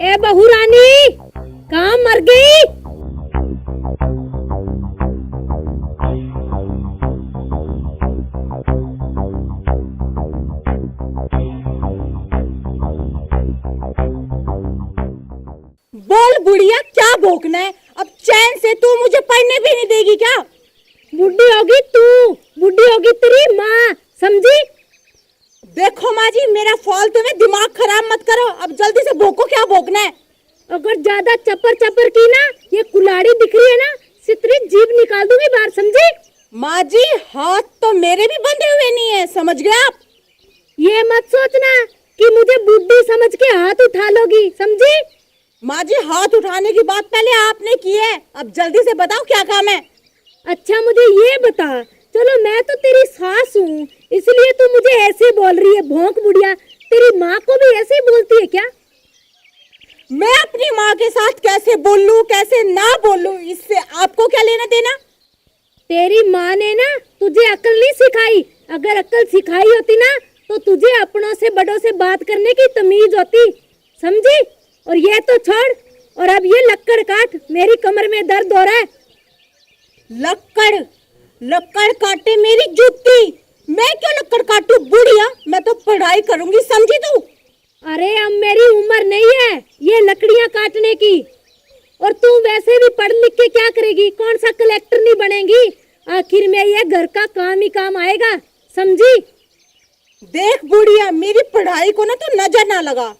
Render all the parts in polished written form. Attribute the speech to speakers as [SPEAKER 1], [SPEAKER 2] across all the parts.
[SPEAKER 1] ए बहू रानी, कहाँ मर गई?
[SPEAKER 2] बोल बुढ़िया, क्या भौंकना है? अब चैन से तू मुझे पढ़ने भी नहीं देगी क्या?
[SPEAKER 1] बुढ़ी होगी तू, बुढ़ी होगी तेरी माँ, समझी?
[SPEAKER 2] देखो माँ जी, मेरा फालतू में दिमाग खराब मत करो। अब जल्दी से भौंको, क्या भौंकना है?
[SPEAKER 1] अगर ज्यादा चपर चपर की ना, ये कुल्हाड़ी दिख रही है ना, सितरी जीभ निकाल दूंगी बाहर, समझी?
[SPEAKER 2] माँ जी, हाथ तो मेरे भी बंधे हुए नहीं है, समझ गए आप?
[SPEAKER 1] ये मत सोचना कि मुझे बुढ़ी समझ के हाथ उठा लोगी, समझी?
[SPEAKER 2] माँ जी, हाथ उठाने की बात पहले आपने की है। अब जल्दी से बताओ क्या काम है?
[SPEAKER 1] अच्छा मुझे ये बता, चलो मैं तो तेरी सास हूँ, इसलिए तू मुझे ऐसे बोल रही है भौंक बुढ़िया। तेरी माँ को भी ऐसे ही बोलती है क्या?
[SPEAKER 2] मैं अपनी माँ के साथ कैसे बोलूं, कैसे ना बोलूं, इससे आपको क्या लेना देना?
[SPEAKER 1] तेरी माँ ने ना तुझे अकल नहीं सिखाई। अगर अकल सिखाई होती ना, तो तुझे अपनों से बड़ों से बात करने की तमीज होती, समझी? और ये तो छोड़, और अब ये लक्कड़ काट, मेरी कमर में दर्द हो रहा है।
[SPEAKER 2] लक्कड़ लक्कड़ काटे मेरी जूती? मैं क्यों लक्कड़ काटूं बुढ़िया? मैं तो पढ़ाई करूंगी, समझी तू?
[SPEAKER 1] अरे अब मेरी उम्र नहीं है ये लकड़ियां काटने की। और तू वैसे भी पढ़ लिख के क्या करेगी? कौन सा कलेक्टर नहीं बनेगी? आखिर में ये घर का काम ही काम आएगा, समझी?
[SPEAKER 2] देख बुढ़िया, मेरी पढ़ाई को ना तो नजर ना लगा।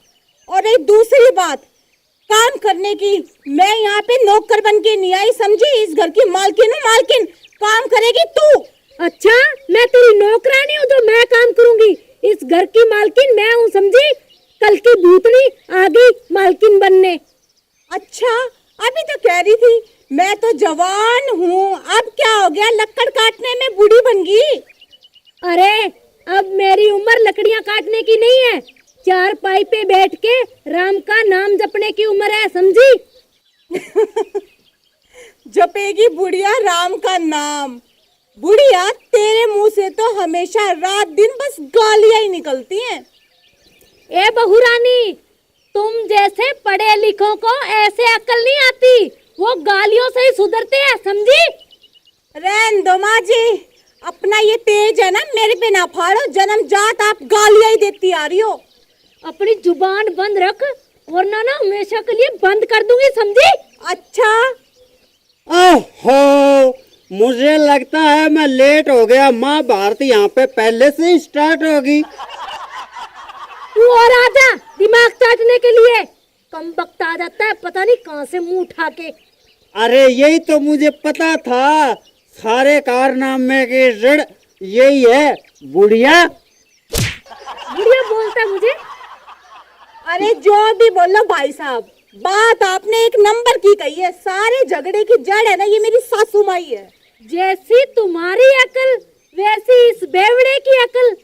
[SPEAKER 2] और एक दूसरी बात, काम करने की मैं यहाँ पे नौकर बन के नहीं आई, समझी? इस घर की मालकिन हूँ, मालकिन। काम करेगी तू।
[SPEAKER 1] अच्छा, मैं तेरी नौकरानी हूँ जो मैं काम करूंगी? इस घर की मालकिन मैं हूँ, समझी? कल की भूतनी आ गई मालकिन बनने।
[SPEAKER 2] अच्छा, अभी तो कह रही थी मैं तो जवान हूँ, अब क्या हो गया? लक्कड़ काटने में बूढ़ी बन गई?
[SPEAKER 1] अरे अब मेरी उम्र लकड़ियां काटने की नहीं है, चार पाई पे बैठ के राम का नाम जपने की उम्र है, समझी?
[SPEAKER 2] जपेगी बुढ़िया राम का नाम? बुढ़िया, तेरे मुंह से तो हमेशा रात दिन बस गालियां ही निकलती हैं।
[SPEAKER 1] ए बहू रानी, तुम जैसे पढ़े लिखों को ऐसे अकल नहीं आती, वो गालियों से ही सुधरते हैं, समझी?
[SPEAKER 2] रहने दो माँ जी, अपना ये तेज है ना मेरे पे ना फाड़ो। जन्म जात आप गालियां ही देती आ रही हो।
[SPEAKER 1] अपनी जुबान बंद रख, वरना ना हमेशा के लिए बंद कर दूंगी, समझी?
[SPEAKER 2] अच्छा,
[SPEAKER 3] ओहो, मुझे लगता है मैं लेट हो गया। माँ भारती यहाँ पे पहले से ही स्टार्ट होगी।
[SPEAKER 1] तू और आजा दिमाग चाटने के लिए। कम वक्त आ जाता है, पता नहीं कहाँ से मुंह उठा के।
[SPEAKER 3] अरे यही तो मुझे पता था, सारे कारनामे की जड़ यही है, बुढ़िया।
[SPEAKER 1] बुढ़िया बोलता है मुझे?
[SPEAKER 2] अरे जो भी बोलो भाई साहब, बात आपने एक नंबर की कही है। सारे झगड़े की जड़ है ना, ये मेरी सासू माई है।
[SPEAKER 1] जैसी तुम्हारी अकल वैसी इस बेवड़े की अकल।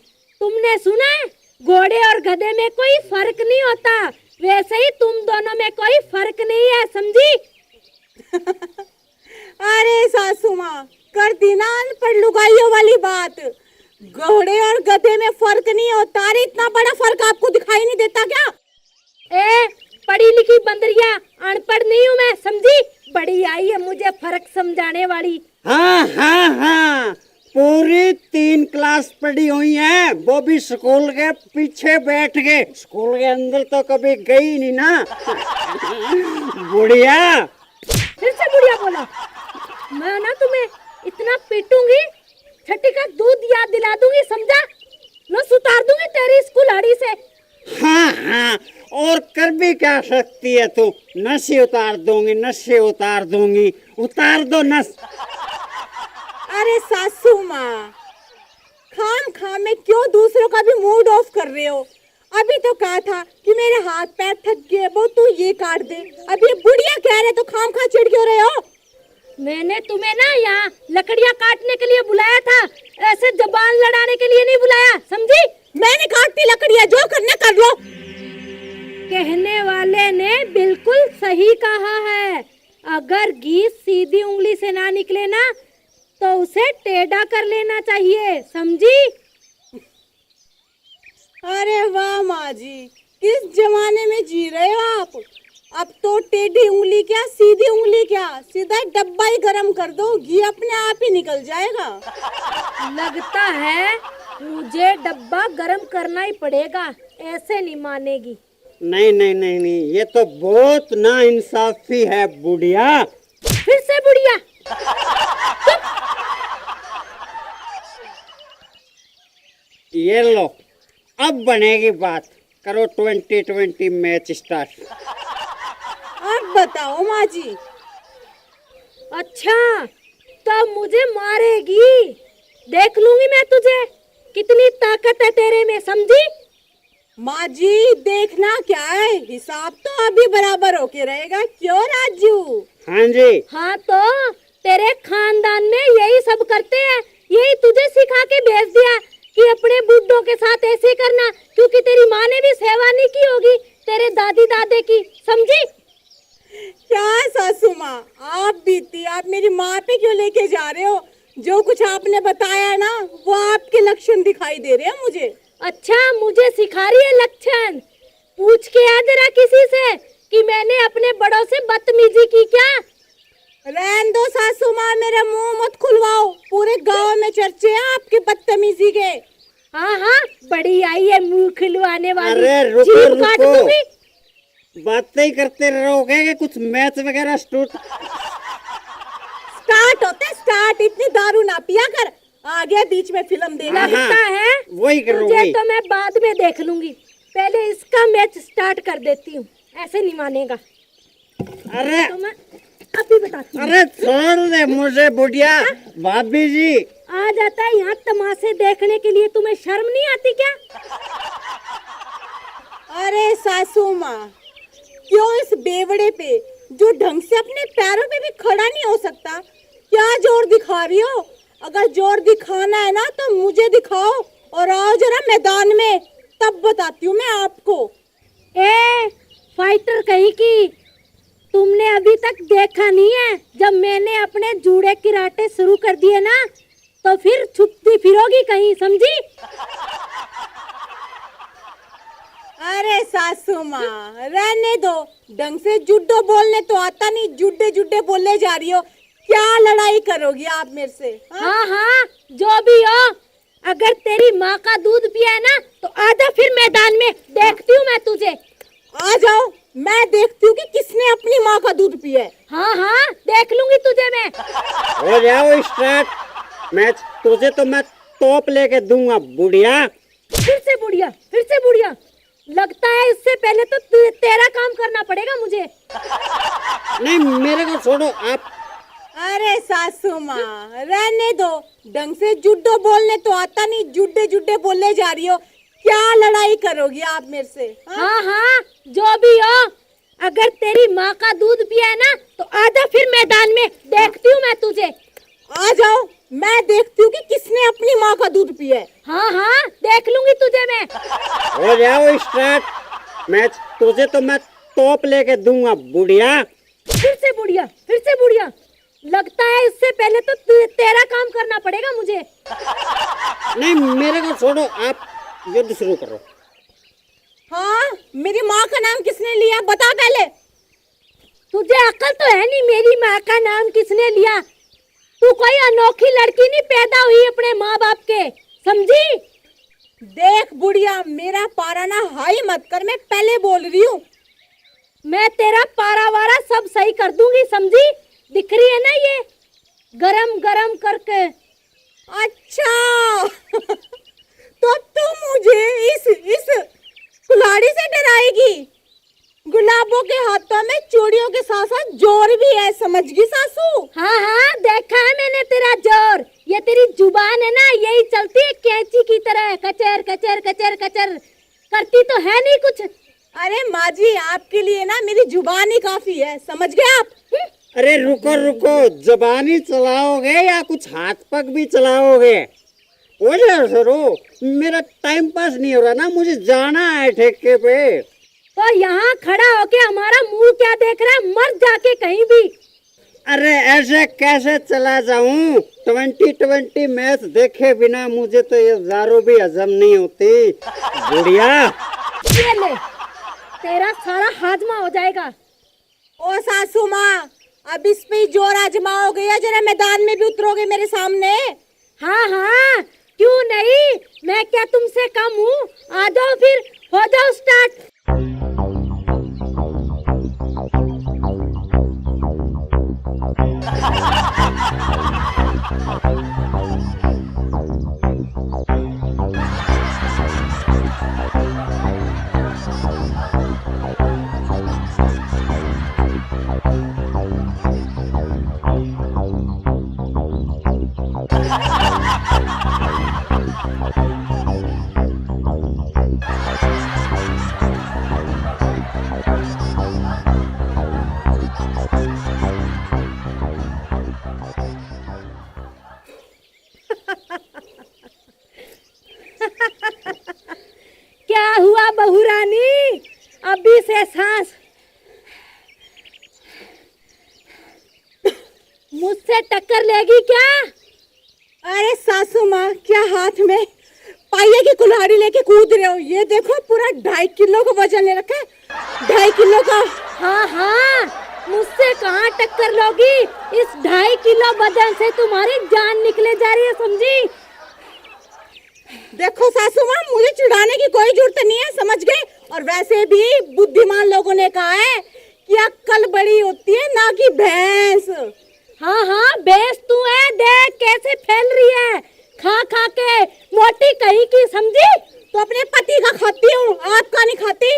[SPEAKER 1] तुमने सुना है घोड़े और गधे में कोई फर्क नहीं होता, वैसे ही तुम दोनों में कोई फर्क नहीं है, समझी?
[SPEAKER 2] अरे सासू माँ, कर दी ना अनपढ़ लुगाइयों वाली बात। घोड़े और गधे में फर्क नहीं होता। अरे इतना बड़ा फर्क आपको दिखाई नहीं देता क्या?
[SPEAKER 1] ए पढ़ी लिखी बंदरिया, अनपढ़ नहीं हूँ मैं, समझी? बड़ी आई है मुझे फर्क समझाने वाली।
[SPEAKER 3] हाँ हाँ हाँ, पूरी 3 क्लास पढ़ी हुई है, वो भी स्कूल के पीछे बैठ के। स्कूल के अंदर तो कभी गई नहीं ना। बुढ़िया,
[SPEAKER 1] फिर से बुढ़िया बोला? मैं ना तुम्हें इतना पीटूंगी, छठी का दूध याद दिला दूंगी, समझा? न सुतार दूंगी तेरी इस कुल्हाड़ी से।
[SPEAKER 3] हाँ हाँ, और कर भी क्या सकती है तू? नशे उतार दूंगी, नशे उतार दूंगी, उतार दो नस।
[SPEAKER 2] अरे सासू माँ, खाम खाम में क्यों दूसरों का भी मूड ऑफ कर रहे हो? अभी तो कहा था कि मेरे हाथ पैर थक गए, वो तू ये काट दे। अब ये बुढ़िया कह रहे तो खाम खा चिढ़ क्यों रहे हो?
[SPEAKER 1] मैंने तुम्हें ना यहाँ लकड़ियाँ काटने के लिए बुलाया था, ऐसे जबान लड़ाने के लिए नहीं बुलाया, समझी?
[SPEAKER 2] मैंने काटती लकड़ियाँ, जो करना कर लो।
[SPEAKER 1] कहने वाले ने बिल्कुल सही कहा है। अगर घी सीधी उंगली से ना निकले ना, तो उसे टेढ़ा कर लेना चाहिए, समझी?
[SPEAKER 2] अरे वाह माँ जी, किस जमाने में जी रहे हो आप? अब तो टेढ़ी उंगली क्या सीधी उंगली क्या, सीधा ही डब्बा ही गरम कर दो, घी अपने आप ही निकल जाएगा।
[SPEAKER 1] लगता है मुझे डब्बा गरम करना ही पड़ेगा, ऐसे नहीं मानेगी।
[SPEAKER 3] नहीं नहीं नहीं नहीं, ये तो बहुत ना इंसाफी है बुढ़िया।
[SPEAKER 1] फिर से बुढ़िया।
[SPEAKER 3] ये लो, अब बनेगी बात। करो 2020 मैच स्टार्ट।
[SPEAKER 2] अब बताओ माँ जी।
[SPEAKER 1] अच्छा, तो मुझे मारेगी, देख लूंगी मैं तुझे, कितनी ताकत है तेरे में, समझी?
[SPEAKER 2] माँ जी देखना क्या है, हिसाब तो अभी बराबर होके रहेगा, क्यों राजू?
[SPEAKER 3] हाँ जी।
[SPEAKER 1] हाँ तो तेरे खानदान में यही सब करते हैं, यही तुझे सिखा के भेज दिया कि अपने बुड्ढों के साथ ऐसे करना, क्योंकि तेरी माँ ने भी सेवा नहीं की होगी तेरे दादी दादे की, समझी?
[SPEAKER 2] क्या सासू माँ, आप बीती, आप मेरी माँ पे क्यों लेके जा रहे हो? जो कुछ आपने बताया ना, वो आपके लक्षण दिखाई दे रहे हैं मुझे।
[SPEAKER 1] अच्छा, मुझे सिखा रही है लक्षण? पूछ के आ जरा किसी से कि मैंने अपने बड़ों से बदतमीजी की क्या?
[SPEAKER 2] रहन दो सासू माँ, मेरा मुंह मत खुलवाओ, पूरे गांव में चर्चे हैं आपके बदतमीजी के।
[SPEAKER 1] हाँ हाँ, बड़ी आई है मुंह खुलवाने वाली।
[SPEAKER 3] अरे रुको
[SPEAKER 1] जीभ काट
[SPEAKER 3] रुको,
[SPEAKER 1] दूंगी।
[SPEAKER 3] बातें ही करते रहोगे कि कुछ मैच वगैरह
[SPEAKER 2] स्टार्ट होते स्टार्ट, इतनी दारू ना पिया कर, आ गया बीच में फिल्म देखना।
[SPEAKER 1] लगता है
[SPEAKER 3] वही करूंगी।
[SPEAKER 1] तुझे तो मैं बाद में देख लूंगी, पहले इसका मैच स्टार्ट कर देती हूँ, ऐसे नहीं मानेगा।
[SPEAKER 3] अरे
[SPEAKER 1] तो मैं अभी बताती हूँ।
[SPEAKER 3] अरे छोड़ दे मुझे बुढ़िया। भाभी जी
[SPEAKER 1] आ जाता है यहाँ तमाशे देखने के लिए, तुम्हें शर्म नहीं आती क्या?
[SPEAKER 2] अरे सासू माँ, क्यों इस बेवड़े पे जो ढंग से अपने पैरों पे भी खड़ा नहीं हो सकता, क्या जोर दिखा रही हो? अगर जोर दिखाना है ना तो मुझे दिखाओ और आओ जरा मैदान में, तब बताती हूँ मैं आपको।
[SPEAKER 1] ए फाइटर कहीं की, तुमने अभी तक देखा नहीं है, जब मैंने अपने जूड़े किराटे शुरू कर दिए ना, तो फिर छुपती फिरोगी कहीं, समझी?
[SPEAKER 2] अरे सासू माँ रहने दो, ढंग से जुड्डो बोलने तो आता नहीं, जुड्डे जुड्डे बोलने जा रही हो, क्या लड़ाई करोगी आप मेरे से?
[SPEAKER 1] हाँ हाँ, जो भी हो, अगर तेरी माँ का दूध पिया है ना तो आजा फिर मैदान में, देखती हूँ मैं तुझे।
[SPEAKER 2] आ जाओ, मैं देखती हूँ कि किसने अपनी माँ का दूध पिया है।
[SPEAKER 1] हाँ हाँ, देख लूंगी तुझे मैं।
[SPEAKER 3] हो जाओ स्टार्ट मैच, तुझे तो मैं टॉप लेके दूंगा बुढ़िया।
[SPEAKER 1] फिर से बुढ़िया, फिर से बुढ़िया। लगता है इससे पहले तो तेरा काम करना पड़ेगा मुझे।
[SPEAKER 3] नहीं मेरे को छोड़ो आप।
[SPEAKER 2] अरे सासू माँ रहने दो, ढंग से जुड्डो बोलने तो आता नहीं, जुड्डे जुड्डे बोलने जा रही हो, क्या लड़ाई करोगी आप मेरे से?
[SPEAKER 1] हाँ हाँ, जो भी हो, अगर तेरी माँ का दूध पिया है ना तो आजा फिर मैदान में, देखती हूँ मैं तुझे।
[SPEAKER 2] आ जाओ, मैं देखती हूँ कि किसने अपनी माँ का दूध पिया है।
[SPEAKER 1] हाँ हाँ, देख लूंगी तुझे मैं।
[SPEAKER 3] हो जाओ स्टार्ट मैच, तुझे तो मैं टॉप लेके दूंगा बुढ़िया।
[SPEAKER 1] फिर से बुढ़िया, फिर से बुढ़िया। लगता है इससे पहले तो तेरा काम करना पड़ेगा मुझे।
[SPEAKER 3] नहीं मेरे को छोड़ो आप युद्ध शुरू करो।
[SPEAKER 2] हाँ, मेरी माँ का नाम किसने लिया बता पहले।
[SPEAKER 1] तुझे अकल तो है नहीं, मेरी माँ का नाम किसने लिया? तू कोई अनोखी लड़की नहीं पैदा हुई अपने माँ बाप के, समझी?
[SPEAKER 2] देख बुढ़िया, मेरा पारा ना हाई मत कर, मैं पहले बोल रही हूँ।
[SPEAKER 1] मैं तेरा पारा वारा सब सही कर दूंगी, समझी? दिख रही है ना ये गरम गरम करके।
[SPEAKER 2] अच्छा तो तुम मुझे इस कुल्हाड़ी से डराएगी? गुलाबों के हाथों में चूड़ियों के साथ साथ जोर भी है, समझ गई सासू?
[SPEAKER 1] हाँ हाँ, देखा है मैंने तेरा जोर, ये तेरी जुबान है ना, यही चलती है कैंची की तरह, कचर कचर कचर कचर करती तो है नहीं कुछ।
[SPEAKER 2] अरे माँ जी, आपके लिए ना मेरी जुबान ही काफी है, समझ गए आप?
[SPEAKER 3] अरे रुको रुको, जबानी चलाओगे या कुछ हाथ पग भी चलाओगे? हो जाओ शुरू, मेरा टाइम पास नहीं हो रहा ना, मुझे जाना है ठेके पे।
[SPEAKER 1] तो यहाँ खड़ा होके हमारा मुंह क्या देख रहा है, मर जाके कहीं भी।
[SPEAKER 3] अरे ऐसे कैसे चला जाऊं? 2020 मैच देखे बिना मुझे तो ये दारू भी हजम नहीं होती बुढ़िया।
[SPEAKER 1] ये ले, तेरा सारा हाजमा हो जाएगा।
[SPEAKER 2] ओ सासू माँ, अब इस पे ही जोर आजमाओगे या जरा मैदान में भी उतरोगे मेरे सामने?
[SPEAKER 1] हाँ हाँ, क्यों नहीं, मैं क्या तुमसे कम हूँ? आ जाओ फिर, हो जाओ स्टार्ट। क्या हुआ बहू रानी, अभी से सांस मुझसे टक्कर लेगी क्या?
[SPEAKER 2] अरे सासू माँ, क्या हाथ में पाइये की कुल्हाड़ी लेके कूद रहे हो? ये देखो पूरा 2.5 किलो का वजन ले रखा है, 2.5 किलो का।
[SPEAKER 1] हाँ हाँ, मुझसे कहाँ टक्कर लोगी, इस 2.5 किलो वजन से तुम्हारी जान निकले जा रही है, समझी?
[SPEAKER 2] देखो सासू माँ, मुझे चिढ़ाने की कोई जरूरत नहीं है, समझ गए? और वैसे भी बुद्धिमान लोगों ने कहा है कि अक्ल बड़ी होती है ना कि भैंस।
[SPEAKER 1] हाँ हाँ, बेस तू है, देख कैसे फैल रही है, खा खा के मोटी कहीं की, समझी?
[SPEAKER 2] तो अपने पति का खाती हूँ, आपका नहीं खाती।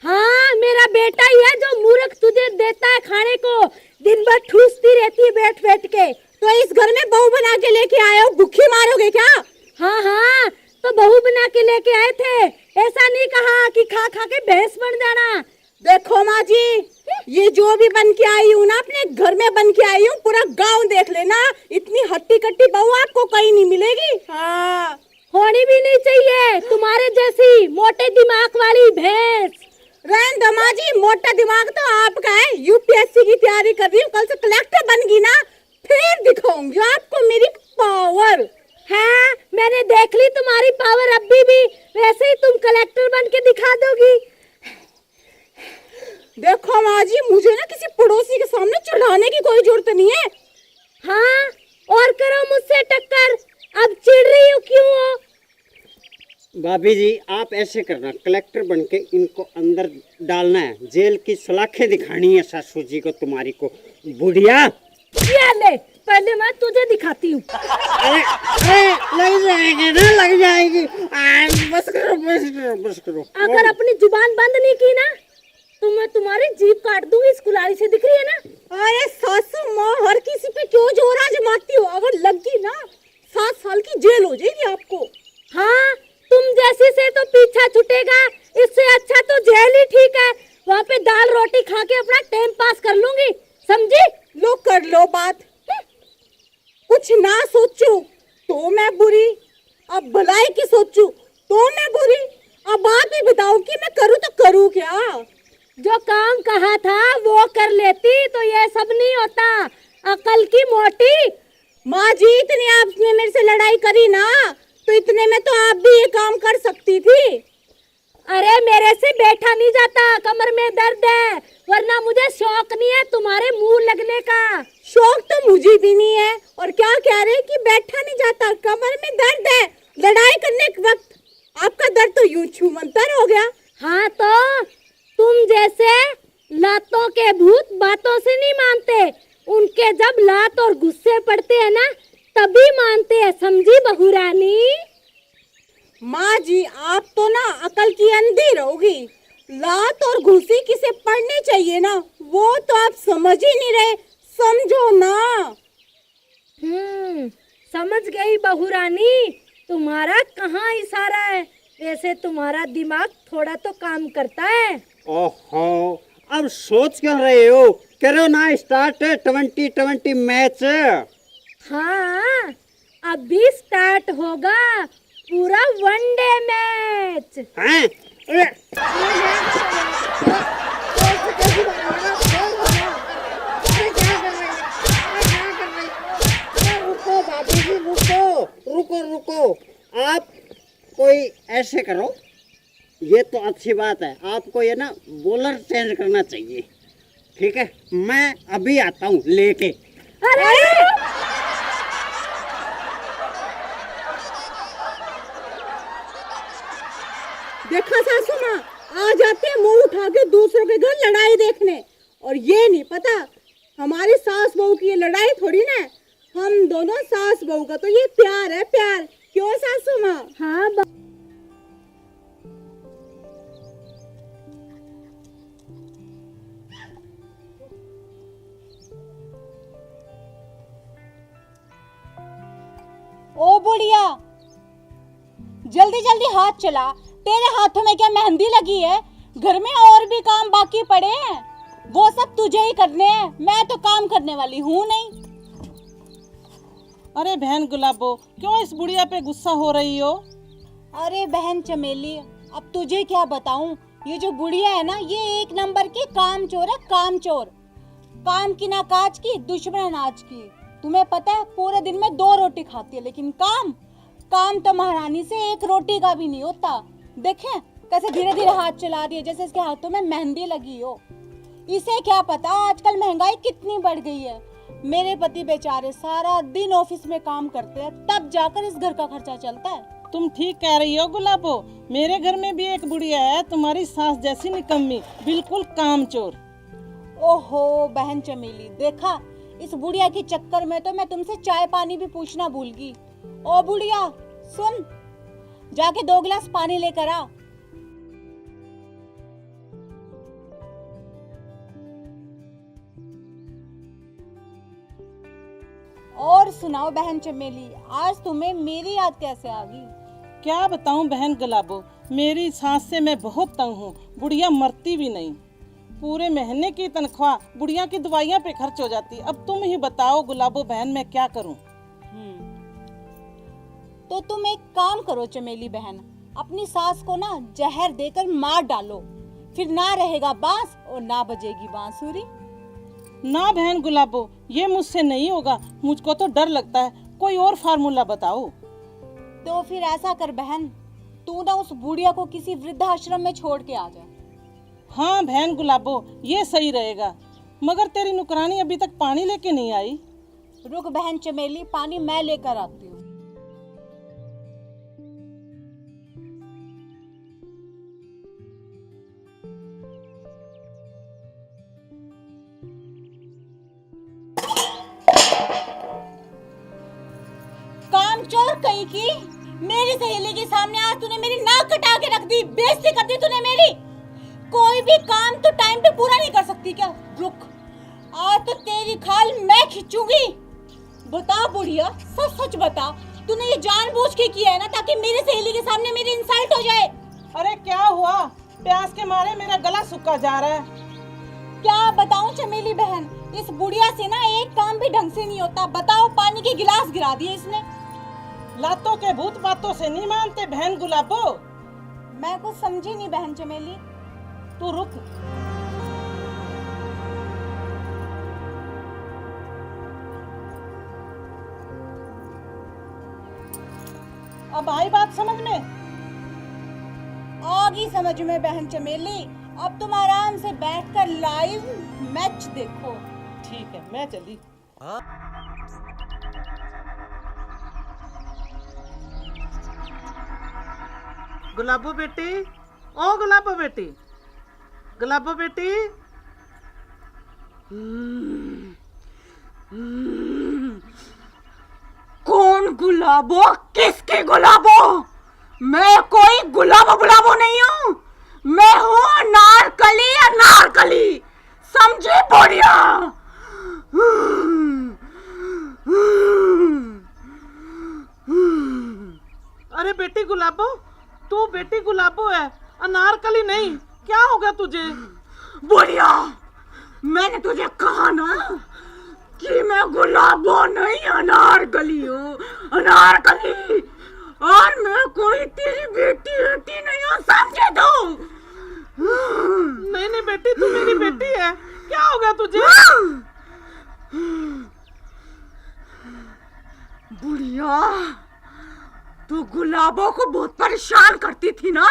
[SPEAKER 1] हाँ, मेरा बेटा ही है जो मूर्ख तुझे देता है खाने को, दिन भर ठूसती रहती है बैठ बैठ के।
[SPEAKER 2] तो इस घर में बहू बना के लेके आए हो, भूखी मारोगे क्या?
[SPEAKER 1] हाँ हाँ, तो बहू बना के लेके आए थे, ऐसा नहीं कहा कि खा खा के भैंस बन जाना।
[SPEAKER 2] देखो माँ जी, ये जो भी बन के आई हूँ ना, अपने घर में बन के आई हूँ, पूरा गांव देख लेना, इतनी हट्टी कट्टी बहू आपको कहीं नहीं मिलेगी। हाँ,
[SPEAKER 1] होनी भी नहीं चाहिए तुम्हारे जैसी मोटे दिमाग वाली भैंस।
[SPEAKER 2] रहने दो माँ जी, मोटा दिमाग तो आपका है, यूपीएससी की तैयारी कर रही हूँ, कल से कलेक्टर बनगी ना, फिर दिखाऊंगी आपको मेरी पावर।
[SPEAKER 1] हाँ, मैंने देख ली तुम्हारी पावर, अभी भी वैसे ही तुम कलेक्टर बन के दिखा दोगी।
[SPEAKER 2] देखो माँ जी, मुझे ना किसी पड़ोसी के सामने चिढ़ाने की कोई जरूरत नहीं है।
[SPEAKER 1] हाँ, और करो मुझसे टक्कर, अब चिढ़ रही हो क्यों हो?
[SPEAKER 3] भाभी जी, आप ऐसे करना, कलेक्टर बन के इनको अंदर डालना है, जेल की सलाखें दिखानी है सासू जी को, तुम्हारी को। बुढ़िया,
[SPEAKER 1] क्या ले, पहले मैं तुझे दिखाती हूँ।
[SPEAKER 3] अरे अरे, लग जाएगी ना, लग जाएगी। बस करो बस करो बस करो।
[SPEAKER 1] अगर अपनी जुबान बंद नहीं की ना, तो मैं तुम्हारी जीभ काट दूंगी, इस कुल्हाड़ी से, दिख रही है ना?
[SPEAKER 2] अरे सासू माँ, हर किसी पे क्यों जोर आजमाती हो? अगर लगी ना, 7 साल की जेल हो जाएगी आपको।
[SPEAKER 1] हाँ, तुम जैसी से तो पीछा छूटेगा, इससे अच्छा तो जेल ही ठीक है, वहाँ पे दाल रोटी खा के अपना टाइम पास कर लूंगी, समझी?
[SPEAKER 2] लो कर लो बात, कुछ ना सोचू तो मैं बुरी, अब भलाई की सोचू तो मैं बुरी। अब आप ही बताओ कि मैं करूँ तो करूँ क्या?
[SPEAKER 1] जो काम कहा था वो कर लेती तो ये सब नहीं होता, अकल की मोटी।
[SPEAKER 2] माँ जी, इतनी आपने मेरे से लड़ाई करी ना, तो इतने में तो आप भी ये काम कर सकती थी।
[SPEAKER 1] अरे मेरे से बैठा नहीं जाता, कमर में दर्द है, वरना मुझे शौक नहीं है तुम्हारे मुंह लगने का।
[SPEAKER 2] शौक तो मुझे भी नहीं है, और क्या कह रहे कि बैठा नहीं जाता, कमर में दर्द है। लड़ाई करने के वक्त आपका दर्द तो यूं छूमंतर हो गया।
[SPEAKER 1] हाँ, तो तुम जैसे लातों के भूत बातों से नहीं मानते, उनके जब लात और गुस्से पड़ते हैं ना, तभी मानते हैं, समझी बहू रानी?
[SPEAKER 2] माँ जी, आप तो ना अकल की अंधी रहोगी, लात और घुसी किसे पढ़नी चाहिए ना, वो तो आप समझ ही नहीं रहे, समझो ना।
[SPEAKER 1] समझ गई बहू रानी, तुम्हारा कहाँ इशारा है, वैसे तुम्हारा दिमाग थोड़ा तो काम करता है।
[SPEAKER 3] ओहो, अब सोच क्यों रहे हो, करो ना स्टार्ट 2020 मैच।
[SPEAKER 1] हाँ, अभी स्टार्ट होगा पूरा वनडे मैच।
[SPEAKER 3] हैं? अरे, रुको बाबू जी, रुको रुको रुको। आप कोई ऐसे करो, ये तो अच्छी बात है, आपको ये ना बॉलर चेंज करना चाहिए। ठीक है, मैं अभी आता हूँ लेके।
[SPEAKER 1] अरे
[SPEAKER 2] देखा सासू माँ, आ जाते हैं मुंह उठा के दूसरों के घर लड़ाई देखने, और ये नहीं पता हमारी सास बहू की ये लड़ाई थोड़ी ना है, हम दोनों सास बहू का तो ये प्यार है, प्यार। क्यों सासू माँ?
[SPEAKER 1] हाँ
[SPEAKER 4] ओ बुढ़िया, जल्दी जल्दी हाथ चला। तेरे हाथों में क्या मेहंदी लगी है? घर में और भी काम बाकी पड़े हैं, वो सब तुझे ही करने हैं। मैं तो काम करने वाली हूँ नहीं।
[SPEAKER 5] अरे बहन गुलाबो, क्यों इस बुढ़िया पे गुस्सा हो रही हो?
[SPEAKER 4] अरे बहन चमेली, अब तुझे क्या बताऊं, ये जो बुढ़िया है ना, ये एक नंबर की कामचोर है, कामचोर। काम की ना काज की, दुश्मन अनाज की। तुम्हें पता है, पूरे दिन में 2 रोटी खाती है, लेकिन काम तो महारानी से 1 रोटी का भी नहीं होता। देखें कैसे धीरे धीरे हाथ चला रही है, जैसे इसके हाथों में मेहंदी लगी हो। इसे क्या पता आजकल महंगाई कितनी बढ़ गई है। मेरे पति बेचारे सारा दिन ऑफिस में काम करते हैं, तब जाकर इस घर का खर्चा चलता है।
[SPEAKER 5] तुम ठीक कह रही हो गुलाबो, मेरे घर में भी एक बुढ़िया है, तुम्हारी सास जैसी निकम्मी, बिल्कुल कामचोर।
[SPEAKER 4] ओहो बहन चमेली, देखा इस बुढ़िया के चक्कर में तो मैं तुमसे चाय पानी भी पूछना भूल गई। ओ बुढ़िया सुन, जाके 2 गिलास पानी लेकर आ। और सुनाओ बहन चमेली, आज तुम्हें मेरी याद कैसे आ गई?
[SPEAKER 5] क्या बताऊं बहन गुलाबो, मेरी सास से मैं बहुत तंग हूँ। बुढ़िया मरती भी नहीं, पूरे महीने की तनख्वाह बुढ़िया की दवाइयाँ पे खर्च हो जाती। अब तुम ही बताओ गुलाबो बहन, मैं क्या करूं?
[SPEAKER 4] तो तुम एक काम करो चमेली बहन, अपनी सास को ना जहर देकर मार डालो, फिर ना रहेगा बांस और ना बजेगी बांसुरी।
[SPEAKER 5] ना बहन गुलाबो, ये मुझसे नहीं होगा, मुझको तो डर लगता है। कोई और फार्मूला बताओ।
[SPEAKER 4] तो फिर ऐसा कर बहन, तू ना उस बुढ़िया को किसी वृद्धाश्रम में छोड़ के आ जा।
[SPEAKER 5] हाँ बहन गुलाबो, ये सही रहेगा, मगर तेरी नुकरानी अभी तक पानी लेके नहीं आई।
[SPEAKER 4] रुक बहन चमेली, पानी मैं लेकर आती हूँ। कामचोर कहीं की, मेरी सहेली के सामने आज तूने मेरी नाक कटा के रख दी, बेइज्जती कर दी तूने मेरी। कोई भी काम तो टाइम पे पूरा नहीं कर सकती क्या? रुक, आज तो तेरी खाल मैं खींचूंगी। बता बुढ़िया, सच सच बता, तूने ये जानबूझ के किया है ना, ताकि मेरी सहेली के सामने मेरी इंसल्ट हो जाए?
[SPEAKER 5] अरे क्या हुआ, प्यास के मारे मेरा गला सूखा जा रहा है।
[SPEAKER 4] क्या बताऊं चमेली बहन, इस बुढ़िया से ना एक काम भी ढंग से नहीं होता। बताओ, पानी के गिलास गिरा दिए इसने।
[SPEAKER 5] लातों के भूत बातों से नहीं मानते बहन गुलाबो।
[SPEAKER 4] मैं कुछ समझी नहीं बहन चमेली।
[SPEAKER 5] तू रुक, अब आई बात समझ में?
[SPEAKER 4] आ गई समझ में बहन चमेली। अब तुम आराम से बैठकर लाइव मैच देखो।
[SPEAKER 5] ठीक है, मैं चली। गुलाबो बेटी, ओ गुलाबो बेटी, गुलाबो बेटी।
[SPEAKER 2] कौन गुलाबो? किसके गुलाबो? मैं कोई गुलाबो गुलाबो नहीं हूँ, मैं हूँ अनारकली, अनारकली, समझी बुढ़िया?
[SPEAKER 5] अरे बेटी गुलाबो, तू बेटी गुलाबो है, अनारकली नहीं। क्या होगा तुझे?
[SPEAKER 2] बुढ़िया, मैंने तुझे कहा ना कि मैं गुलाबो नहीं, अनारकली हूँ, अनारकली। और मैं कोई तेरी बेटी नहीं हूँ, समझे तू?
[SPEAKER 5] नहीं नहीं बेटी, तू मेरी बेटी है। क्या होगा तुझे?
[SPEAKER 2] बुढ़िया, तू गुलाबों को बहुत परेशान करती थी ना।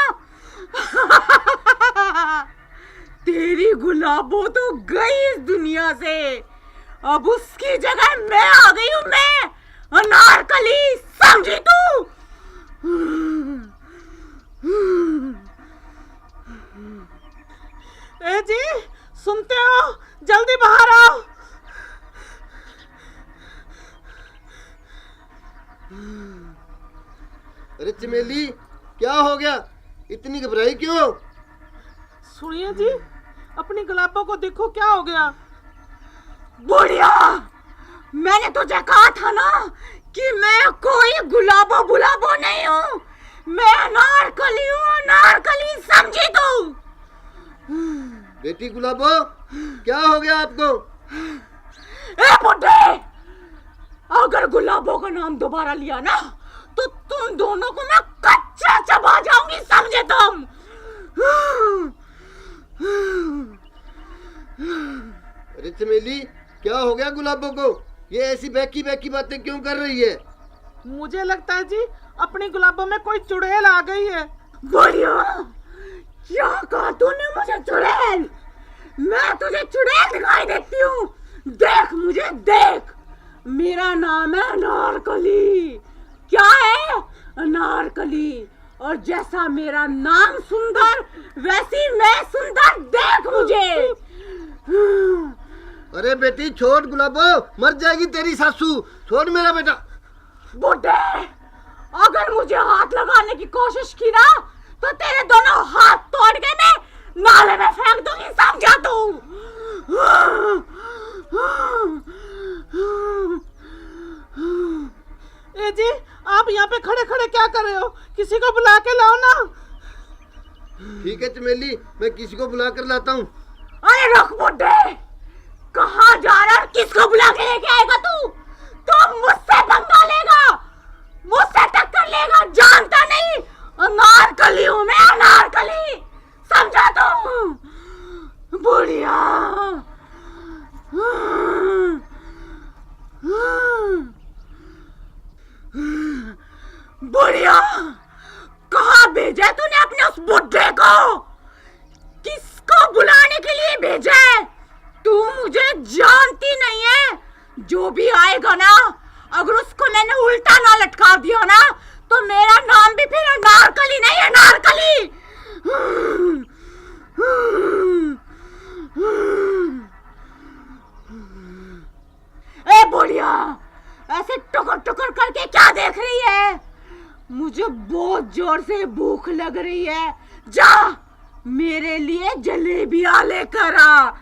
[SPEAKER 2] तेरी गुलाबो तो गई इस दुनिया से, अब उसकी जगह मैं आ गई हूँ, मैं अनारकली, समझी तू?
[SPEAKER 5] ए जी, सुनते हो? जल्दी बाहर आओ।
[SPEAKER 6] अरे चमेली, क्या हो गया? इतनी घबराई क्यों?
[SPEAKER 5] सुनिए जी, अपनी गुलाबों को देखो, क्या हो गया?
[SPEAKER 2] बुढ़िया, मैंने तुझे कहा था ना कि मैं कोई गुलाबो बुलाबो नहीं हूँ, मैं अनारकली हूँ, अनारकली, समझी तू?
[SPEAKER 6] बेटी गुलाबो, क्या हो गया आपको?
[SPEAKER 2] ए बुढ़े, अगर गुलाबो का नाम दोबारा लिया ना तो तुम दोनों को मैं कच्चा चबा जाऊंगी, समझे तुम?
[SPEAKER 6] अरे चमेली, क्या हो गया गुलाबो को? ये ऐसी बहकी बहकी बातें क्यों कर रही है?
[SPEAKER 5] मुझे लगता है जी अपनी गुलाबों में कोई चुड़ैल आ गई है।
[SPEAKER 2] बढ़िया, क्या कहा तूने मुझे चुड़ैल? मैं तुझे चुड़ैल दिखाई देती हूँ? देख मुझे, देख, मेरा नाम है अनारकली। क्या है? अनारकली। और जैसा मेरा नाम सुंदर, वैसी मैं सुंदर, देख मुझे।
[SPEAKER 6] अरे बेटी छोड़ गुलाबो, मर जाएगी तेरी सासू, छोड़ मेरा बेटा।
[SPEAKER 2] बुड्ढे, अगर मुझे हाथ लगाने की कोशिश की ना तो तेरे दोनों हाथ तोड़ के मैं नाले में फेंक दूंगी, समझा तू?
[SPEAKER 5] ए जी, आप यहाँ पे खड़े खड़े क्या कर रहे हो? किसी को बुला के लाओ ना।
[SPEAKER 6] ठीक है चमेली, मैं किसी को बुला कर लाता हूँ।
[SPEAKER 2] अरे रुक बुड्ढे, कहाँ जा रहा है? किसको बुला के लेके आएगा तू? तो मुझसे पंगा लेगा, मुझसे टक्कर लेगा, जानता नहीं? अनारकली हूँ मैं, अनारकली, समझा तू? बुढ़िया, बुढ़िया, कहाँ भेजा है तूने अपने उस बुड्ढे को? किसको बुलाने के लिए भेजा है? तू मुझे जानती नहीं है। जो भी आएगा ना, अगर उसको मैंने उल्टा ना लटका दिया ना तो मेरा नाम भी फिर अनारकली नहीं, अनारकली। ए बुढ़िया, ऐसे टुकर टुकर करके क्या देख रही है? मुझे बहुत जोर से भूख लग रही है, जा मेरे लिए जलेबियां लेकर आ।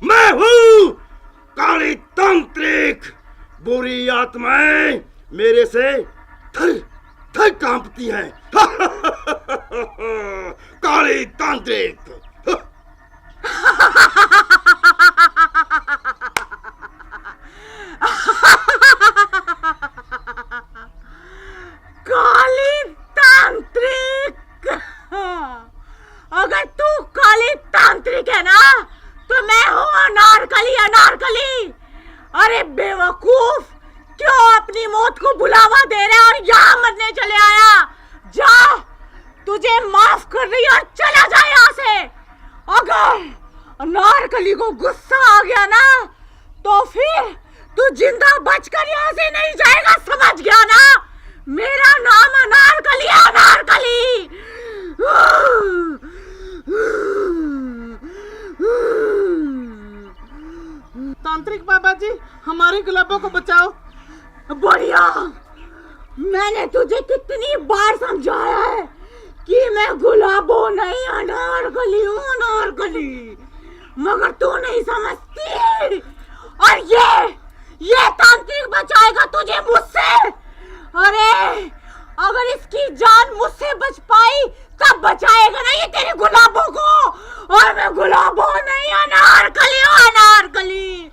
[SPEAKER 7] मैं हूँ काली तांत्रिक। बुरी आत्माएं मेरे से थर थर कांपती हैं। काली तांत्रिक।
[SPEAKER 2] काली तांत्रिक, अगर तू काली तांत्रिक है ना तो मैं हूँ अनारकली, अनारकली। अरे बेवकूफ, क्यों अपनी मौत को बुलावा दे रहा और यहाँ मरने चले आया? जा, तुझे माफ कर रही और चला जा यहाँ से। अगर अनारकली को गुस्सा आ गया ना तो फिर तू जिंदा बचकर यहाँ से नहीं जाएगा, समझ गया ना? मेरा नाम अनारकली है, अनारकली।
[SPEAKER 5] तांत्रिक बाबा जी, हमारी गुलाबों को बचाओ।
[SPEAKER 2] बढ़िया, मैंने तुझे कितनी बार समझाया है कि मैं गुलाबो नहीं, अनारकली हूँ, अनारकली, मगर तू नहीं समझती। और ये तांत्रिक बचाएगा तुझे मुझसे। अरे अगर इसकी जान मुझसे बच पाई तब बचाएगा ना ये तेरी गुलाबों को। और मैं गुलाबो नहीं, अनारकली हूँ, अनारकली।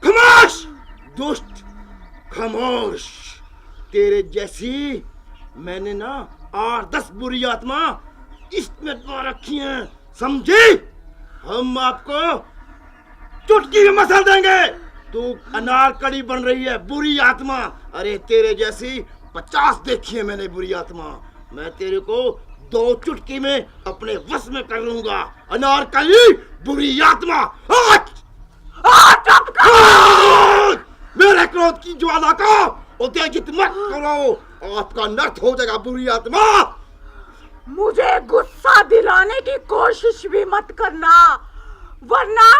[SPEAKER 7] खामोश दुष्ट, खामोश। तेरे जैसी मैंने ना 8-10 बुरी आत्मा इसमें पा रखी हैं, समझी? हम आपको चुटकी में मसल देंगे। तू अनारकली बन रही है, बुरी आत्मा। अरे तेरे जैसी 50 देखी है मैंने बुरी आत्मा। मैं तेरे को 2 चुटकी में अपने वश में कर लूंगा। अनारकली बुरी आत्मा। मेरे क्रोध की ज्वाला को उत्तेजित मत करो, आपका नर्थ हो जाएगा बुरी आत्मा।
[SPEAKER 2] मुझे गुस्सा दिलाने की कोशिश भी मत करना, वरना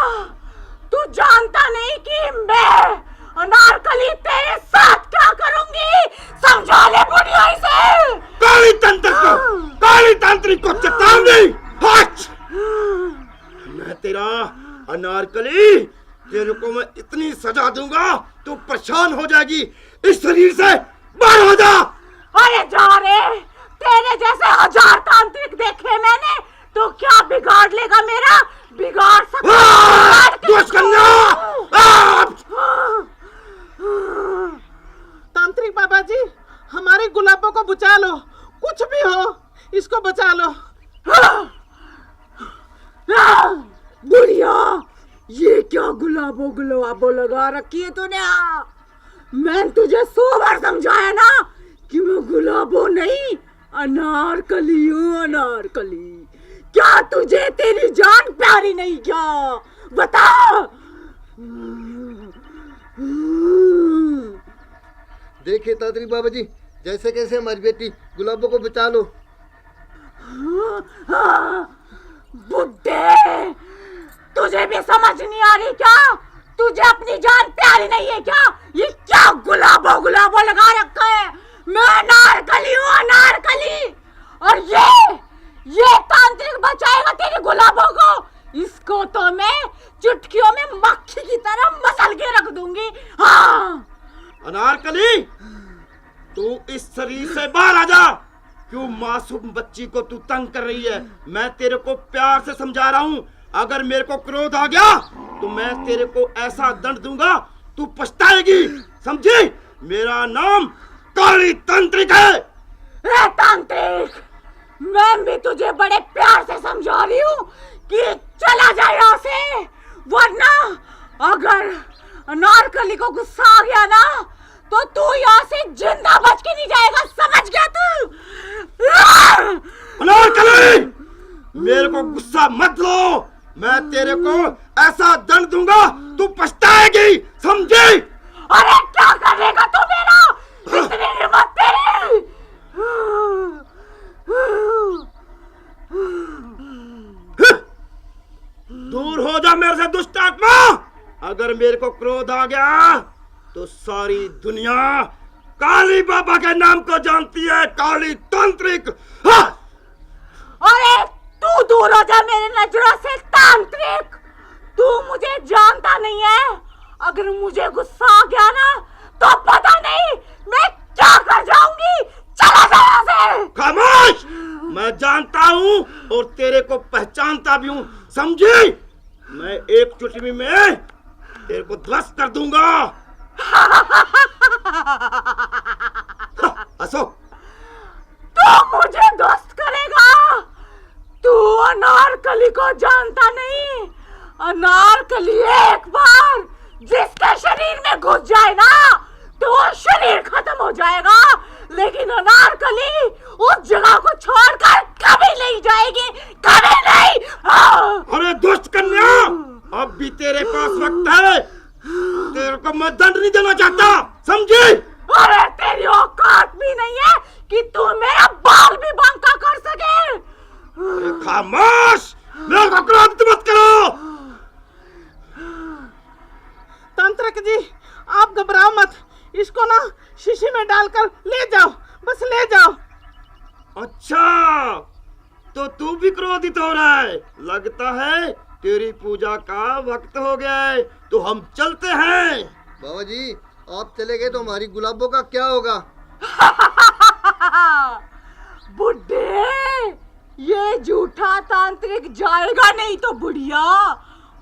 [SPEAKER 2] तू जानता नहीं कि मैं अनारकली तेरे साथ क्या करूंगी। समझा ले बुढ़िया इसे।
[SPEAKER 7] काली तांत्रिक को चेतावनी। मैं तेरा अनारकली, तेरे को मैं इतनी सजा दूंगा तू परेशान हो जाएगी। इस शरीर से बाहर हो जा।
[SPEAKER 2] अरे जा रे, तेरे जैसे 1000 तांत्रिक देखे मैंने, तो क्या बिगाड़ लेगा मेरा? बिगाड़ सकता
[SPEAKER 7] दोष कन्या।
[SPEAKER 5] तांत्रिक बाबा जी, हमारे गुलाबों को बचा लो, कुछ भी हो इसको बचा लो।
[SPEAKER 2] बुढ़िया, ये क्या गुलाबो लगा रखी है तूने? मैं तुझे 100 बार समझाया ना कि मैं गुलाबो नहीं, अनारकली हूँ, अनारकली। क्या तुझे तेरी जान प्यारी नहीं क्या? बता।
[SPEAKER 6] देखिए तांत्रिक बाबा जी, जैसे कैसे हमारी बेटी गुलाबों को बचा लो।
[SPEAKER 2] बुड्ढे, तुझे भी समझ नहीं आ रही क्या? तुझे अपनी जान प्यारी नहीं है क्या? ये क्या गुलाबो लगा रखा है? मैं अनारकली हूँ, अनारकली। और ये तांत्रिक बचाएगा तेरी गुलाबों को। इसको तो मैं चुटकियों में मक्खी की तरह मसल के रख दूंगी। हाँ।
[SPEAKER 7] अनारकली, तू इस शरीर से बाहर आ जा। क्यों मासूम बच्ची को तू तंग कर रही है? मैं तेरे को प्यार से समझा रहा हूँ। अगर मेरे को क्रोध आ गया तो मैं तेरे को ऐसा दंड दूंगा तू पछताएगी, समझी? मेरा नाम काली तांत्रिक है।
[SPEAKER 2] ए तांत्रिक, मैं भी तुझे बड़े प्यार से समझा रही हूँ कि चला जा यहाँ से, वरना अगर अनारकली को गुस्सा आ गया ना तो तू यहाँ से जिंदा बच के नहीं जाएगा। समझ गया तू?
[SPEAKER 7] अनारकली, मेरे को गुस्सा मत लो। मैं तेरे को ऐसा दंड दूंगा तू पछताएगी, समझी?
[SPEAKER 2] अरे क्या करेगा तू मेरा? इतनी हिम्मत तेरी?
[SPEAKER 7] दूर हो जा मेरे से दुष्ट आत्मा। अगर मेरे को क्रोध आ गया तो सारी दुनिया काली बाबा के नाम को जानती है, काली तांत्रिक।
[SPEAKER 2] अरे तू दूर हो जा मेरी नजरों से तांत्रिक। तू मुझे जानता नहीं है। अगर मुझे गुस्सा आ गया ना तो पता नहीं मैं क्या कर जाऊंगी। चला जा यहाँ से।
[SPEAKER 7] खामोश, मैं जानता हूँ और तेरे को पहचानता भी हूँ, समझी? मैं एक चुटकी में तेरे को ध्वस्त कर दूंगा। हंसो।
[SPEAKER 2] तू मुझे ध्वस्त करेगा? तू अनारकली को जानता नहीं। अनारकली एक बार जिसके शरीर में घुस जाए ना तो वो शरीर खत्म हो जाएगा, लेकिन अनारकली उस जगह को छोड़कर कभी नहीं जाएगी, कभी नहीं।
[SPEAKER 7] अरे दुष्ट कन्या, अब भी तेरे पास वक्त है। तेरे को मैं दंड नहीं देना चाहता, समझी?
[SPEAKER 2] अरे तेरी औकात भी नहीं है कि तू मेरा बाल भी बांका कर सके।
[SPEAKER 7] अरे खामोश, मेरे को क्रोधित मत करो।
[SPEAKER 5] तांत्रिक जी, आप घबराओ मत, इसको ना शीशी में डालकर ले जाओ, बस ले जाओ।
[SPEAKER 7] अच्छा, तो तू भी क्रोधित हो रहा है? लगता है तेरी पूजा का वक्त हो गया है, तो हम चलते हैं।
[SPEAKER 6] बाबा जी, आप चले गए तो हमारी गुलाबों का क्या होगा?
[SPEAKER 2] बुड्ढे, ये झूठा तांत्रिक जाएगा नहीं तो बुढ़िया,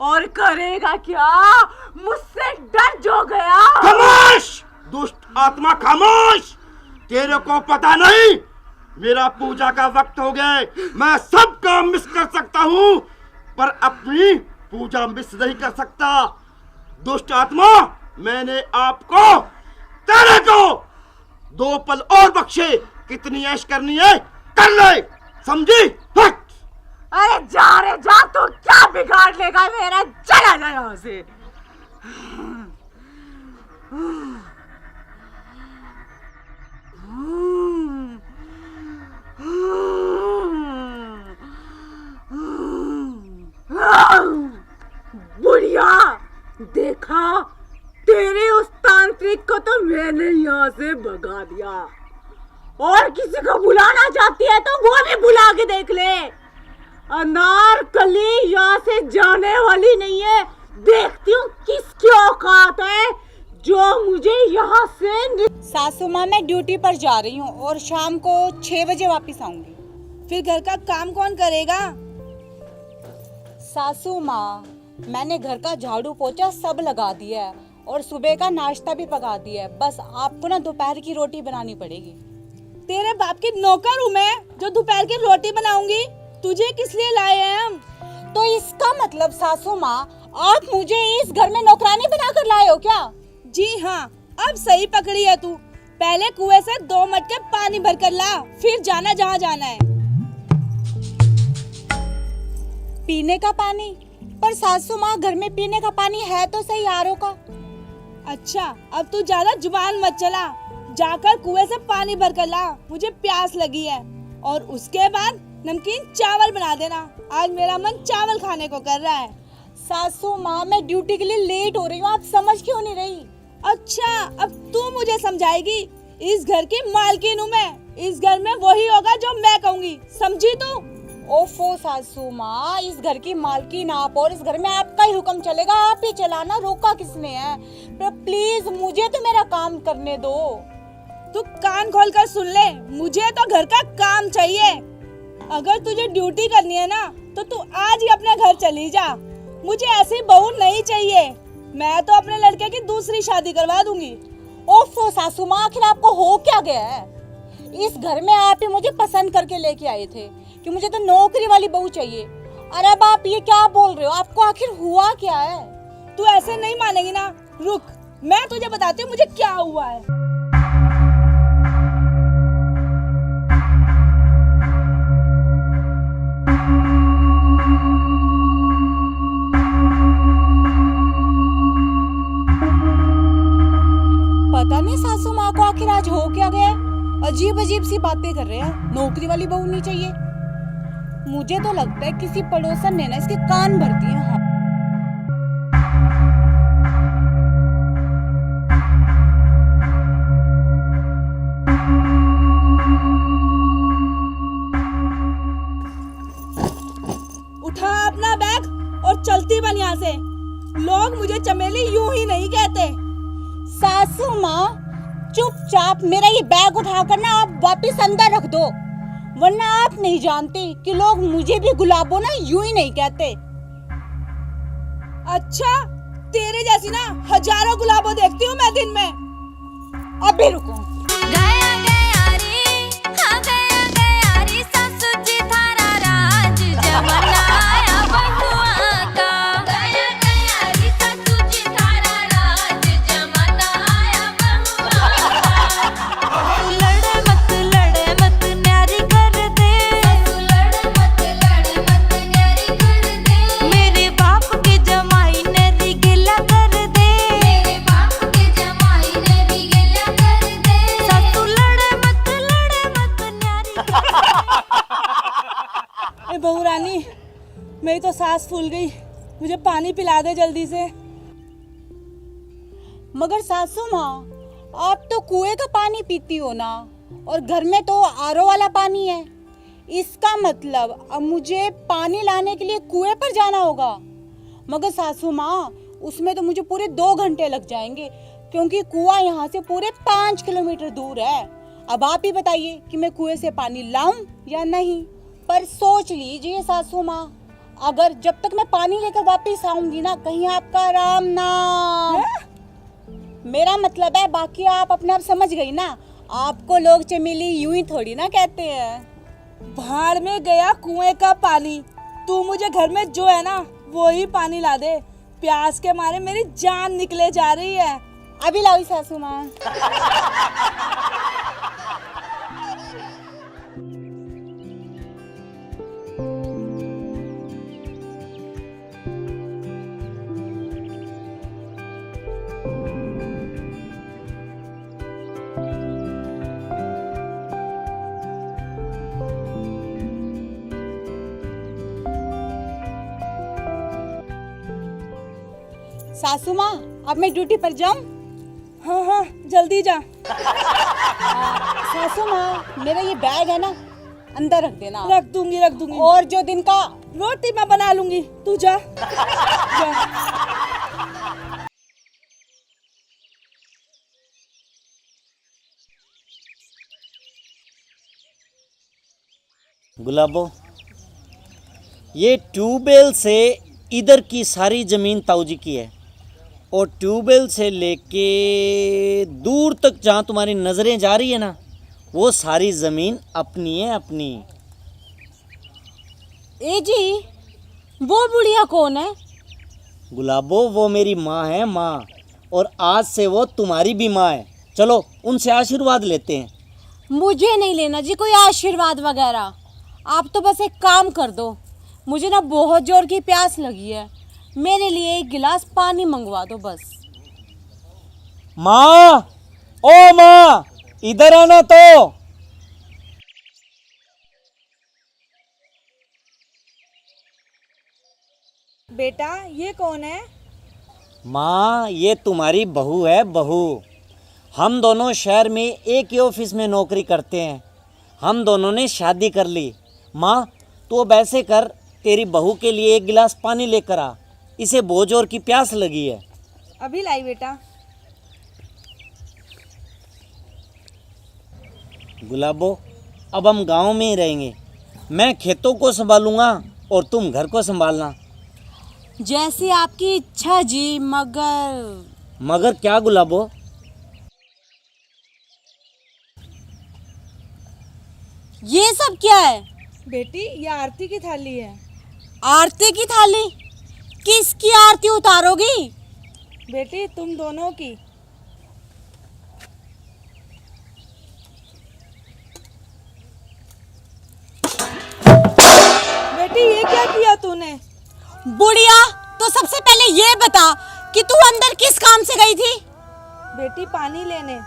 [SPEAKER 2] और करेगा क्या? मुझसे डर जो गया।
[SPEAKER 7] खामोश, दुष्ट आत्मा, खामोश। तेरे को पता नहीं मेरा पूजा का वक्त हो गया है। मैं सब काम मिस कर सकता हूँ। पर अपनी पूजा मिस नहीं कर सकता। दुष्ट आत्मा, मैंने आपको तेरे को 2 पल और बख्शे। कितनी ऐश करनी है कर ले, समझी? हट!
[SPEAKER 2] अरे जा रे जा, तू क्या बिगाड़ लेगा मेरा, चला जा यहाँ से। बुढ़िया, देखा तेरे उस तांत्रिक को तो मैंने यहाँ से भगा दिया, और किसी को बुलाना चाहती है तो वो भी बुला के देख ले। अनारकली यहाँ से जाने वाली नहीं है। देखती हूँ किसकी औकात है जो मुझे यहाँ से।
[SPEAKER 4] सासू माँ, मैं ड्यूटी पर जा रही हूँ और शाम को 6 बजे वापस आऊंगी।
[SPEAKER 2] फिर घर का काम कौन करेगा?
[SPEAKER 4] सासू माँ, मैंने घर का झाड़ू पोछा सब लगा दिया है और सुबह का नाश्ता भी पका दिया है। बस आपको ना दोपहर की रोटी बनानी पड़ेगी।
[SPEAKER 2] तेरे बाप की नौकर हूँ मैं जो दोपहर की रोटी बनाऊंगी? तुझे किस लिए लाए हैं हम?
[SPEAKER 4] तो इसका मतलब सासू माँ, आप मुझे इस घर में नौकरानी बनाकर लाए हो क्या?
[SPEAKER 2] जी हाँ, अब सही पकड़ी है तू। पहले कुएं से 2 मटके पानी भर कर ला, फिर जाना जहाँ जाना है।
[SPEAKER 4] पीने का पानी? पर सासू माँ, घर में पीने का पानी है तो सही आरओ का।
[SPEAKER 2] अच्छा, अब तू ज्यादा जुबान मत चला, जाकर कुएं से पानी भर कर ला, मुझे प्यास लगी है। और उसके बाद नमकीन चावल बना देना, आज मेरा मन चावल खाने को कर रहा है।
[SPEAKER 4] सासू माँ, मैं ड्यूटी के लिए लेट हो रही हूँ, आप समझ क्यों नहीं रही?
[SPEAKER 2] अच्छा, अब तू मुझे समझाएगी? इस घर की मालकिन हूँ मैं, इस घर में वही होगा जो मैं कहूँगी, समझी तू?
[SPEAKER 4] ओफो सासू माँ, इस घर की मालकिन आप और इस घर में आपका ही हुक्म चलेगा, आप ही चलाना, रोका किसने है? पर प्लीज मुझे तो मेरा काम करने दो।
[SPEAKER 2] तू कान खोल कर सुन ले, मुझे तो घर का काम चाहिए। अगर तुझे ड्यूटी करनी है ना तो तू आज ही अपने घर चली जा, मुझे ऐसी बहू नहीं चाहिए। मैं तो अपने लड़के की दूसरी शादी करवा दूंगी।
[SPEAKER 4] ओफो सासू माँ, आखिर आपको हो क्या गया है? इस घर में आप ही मुझे पसंद करके लेके आए थे कि मुझे तो नौकरी वाली बहू चाहिए। अरे अब आप ये क्या बोल रहे हो? आपको आखिर हुआ क्या है?
[SPEAKER 2] तू ऐसे नहीं मानेगी ना, रुक मैं तुझे बताती हूँ मुझे क्या हुआ है।
[SPEAKER 4] पता नहीं सासू माँ को आखिर आज हो क्या गया, अजीब अजीब सी बातें कर रहे हैं। नौकरी वाली बहू नहीं चाहिए। मुझे तो लगता है किसी पड़ोसन ने ना इसके कान भर दिए। हाँ।
[SPEAKER 2] उठा अपना बैग और चलती बन यहाँ से। लोग मुझे चमेली यूं ही नहीं कहते।
[SPEAKER 4] सासू माँ, चुपचाप मेरा ये बैग उठाकर ना आप वापस अंदर रख दो, वरना आप नहीं जानते कि लोग मुझे भी गुलाबो ना यूं ही नहीं कहते।
[SPEAKER 2] अच्छा, तेरे जैसी ना हजारों गुलाबों देखती हूँ मैं दिन में।
[SPEAKER 4] अभी रुको।
[SPEAKER 8] गया गया रे, हाँ गया गया रे, ससुर जी थारा राज जमाना आया बहुआ का। गया गया रे, ससुर जी थारा राज जमाना आया बहुआ का। लड़े मत न्यारी कर दे, लड़े मत न्यारी कर दे। मेरे बाप के जमाई ने रिगेला कर दे, मेरे बाप के जमाई ने रिगेला कर दे। ससु लड़े मत न्यारी।
[SPEAKER 2] ए बहू रानी, मेरी तो सांस फूल गई, मुझे पानी पिला दे जल्दी से।
[SPEAKER 4] मगर सासू माँ, आप तो कुएं का पानी पीती हो ना, और घर में तो आरओ वाला पानी है। इसका मतलब अब मुझे पानी लाने के लिए कुएं पर जाना होगा। मगर सासू माँ, उसमें तो मुझे पूरे 2 घंटे लग जाएंगे, क्योंकि कुआं यहाँ से पूरे 5 किलोमीटर दूर है। अब आप ही बताइए कि मैं कुएं से पानी लाऊं या नहीं। पर सोच लीजिए सासू माँ, अगर जब तक मैं पानी लेकर वापस आऊंगी ना, कहीं आपका राम नाम। मेरा मतलब है, बाकी आप अपने आप समझ गई ना, आपको लोग चमेली यूं ही थोड़ी ना कहते हैं।
[SPEAKER 2] भाड़ में गया कुएं का पानी,
[SPEAKER 9] तू मुझे घर में जो है ना वो ही पानी ला दे। प्यास के मारे मेरी जान निकले जा रही है।
[SPEAKER 4] अभी लाओ सासू माँ। सासू माँ, अब मैं ड्यूटी पर जाऊं?
[SPEAKER 9] हाँ हाँ जल्दी जा।
[SPEAKER 4] सासू माँ, मेरा ये बैग है ना, अंदर रख देना।
[SPEAKER 9] रख दूंगी।
[SPEAKER 4] और जो दिन का
[SPEAKER 9] रोटी मैं बना लूंगी, तू जा। जा।
[SPEAKER 10] गुलाबो, ये ट्यूबवेल से इधर की सारी ज़मीन ताऊजी की है और ट्यूबवेल से लेके दूर तक जहाँ तुम्हारी नज़रें जा रही है ना, वो सारी ज़मीन अपनी है, अपनी।
[SPEAKER 4] ए जी, वो बुढ़िया कौन है?
[SPEAKER 10] गुलाबो, वो मेरी माँ है, माँ, और आज से वो तुम्हारी भी माँ है। चलो उनसे आशीर्वाद लेते हैं।
[SPEAKER 4] मुझे नहीं लेना जी कोई आशीर्वाद वगैरह। आप तो बस एक काम कर दो, मुझे ना बहुत जोर की प्यास लगी है, मेरे लिए एक गिलास पानी मंगवा दो बस।
[SPEAKER 10] माँ, ओ माँ, इधर आना तो।
[SPEAKER 9] बेटा ये कौन है?
[SPEAKER 10] माँ, ये तुम्हारी बहू है, बहू। हम दोनों शहर में एक ही ऑफिस में नौकरी करते हैं। हम दोनों ने शादी कर ली। माँ, तो अब ऐसे कर, तेरी बहू के लिए एक गिलास पानी लेकर आ, इसे बहुत जोर की प्यास लगी है।
[SPEAKER 9] अभी लाई बेटा।
[SPEAKER 10] गुलाबो, अब हम गांव में ही रहेंगे। मैं खेतों को संभालूंगा और तुम घर को संभालना।
[SPEAKER 4] जैसी आपकी इच्छा जी,
[SPEAKER 10] मगर क्या गुलाबो?
[SPEAKER 4] ये सब क्या है?
[SPEAKER 9] बेटी ये आरती की थाली है।
[SPEAKER 4] आरती की थाली? किसकी आरती उतारोगी?
[SPEAKER 9] बेटी तुम दोनों की। बेटी ये क्या किया तूने?
[SPEAKER 4] बुढ़िया, तो सबसे पहले ये बता कि तू अंदर किस काम से गई थी?
[SPEAKER 9] बेटी पानी लेने।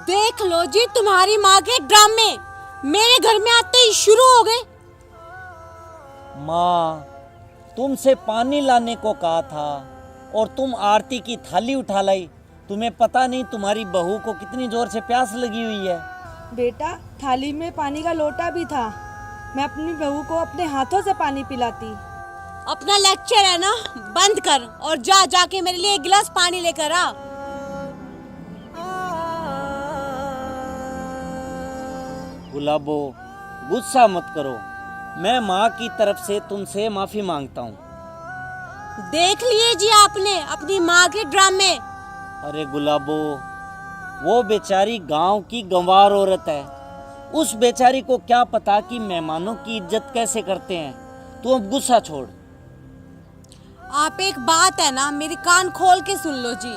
[SPEAKER 4] देख लो जी, तुम्हारी माँ के ड्रामे मेरे घर में आते ही शुरू हो गए।
[SPEAKER 10] माँ, तुमसे पानी लाने को कहा था और तुम आरती की थाली उठा लाई। तुम्हें पता नहीं तुम्हारी बहू को कितनी जोर से प्यास लगी हुई है।
[SPEAKER 9] बेटा थाली में पानी का लोटा भी था, मैं अपनी बहू को अपने हाथों से पानी पिलाती।
[SPEAKER 4] अपना लेक्चर है ना, बंद कर और जा जाके मेरे लिए एक गिलास पानी लेकर आ।
[SPEAKER 10] गुलाबो, गुस्सा मत करो, मैं माँ की तरफ से तुमसे माफी मांगता हूँ।
[SPEAKER 4] देख लिए जी आपने अपनी माँ के ड्रामे।
[SPEAKER 10] अरे गुलाबो, वो बेचारी गांव की गंवार औरत है। उस बेचारी को क्या पता कि मेहमानों की इज्जत कैसे करते हैं। तू अब गुस्सा छोड़।
[SPEAKER 4] आप एक बात है ना, मेरी कान खोल के सुन लो जी,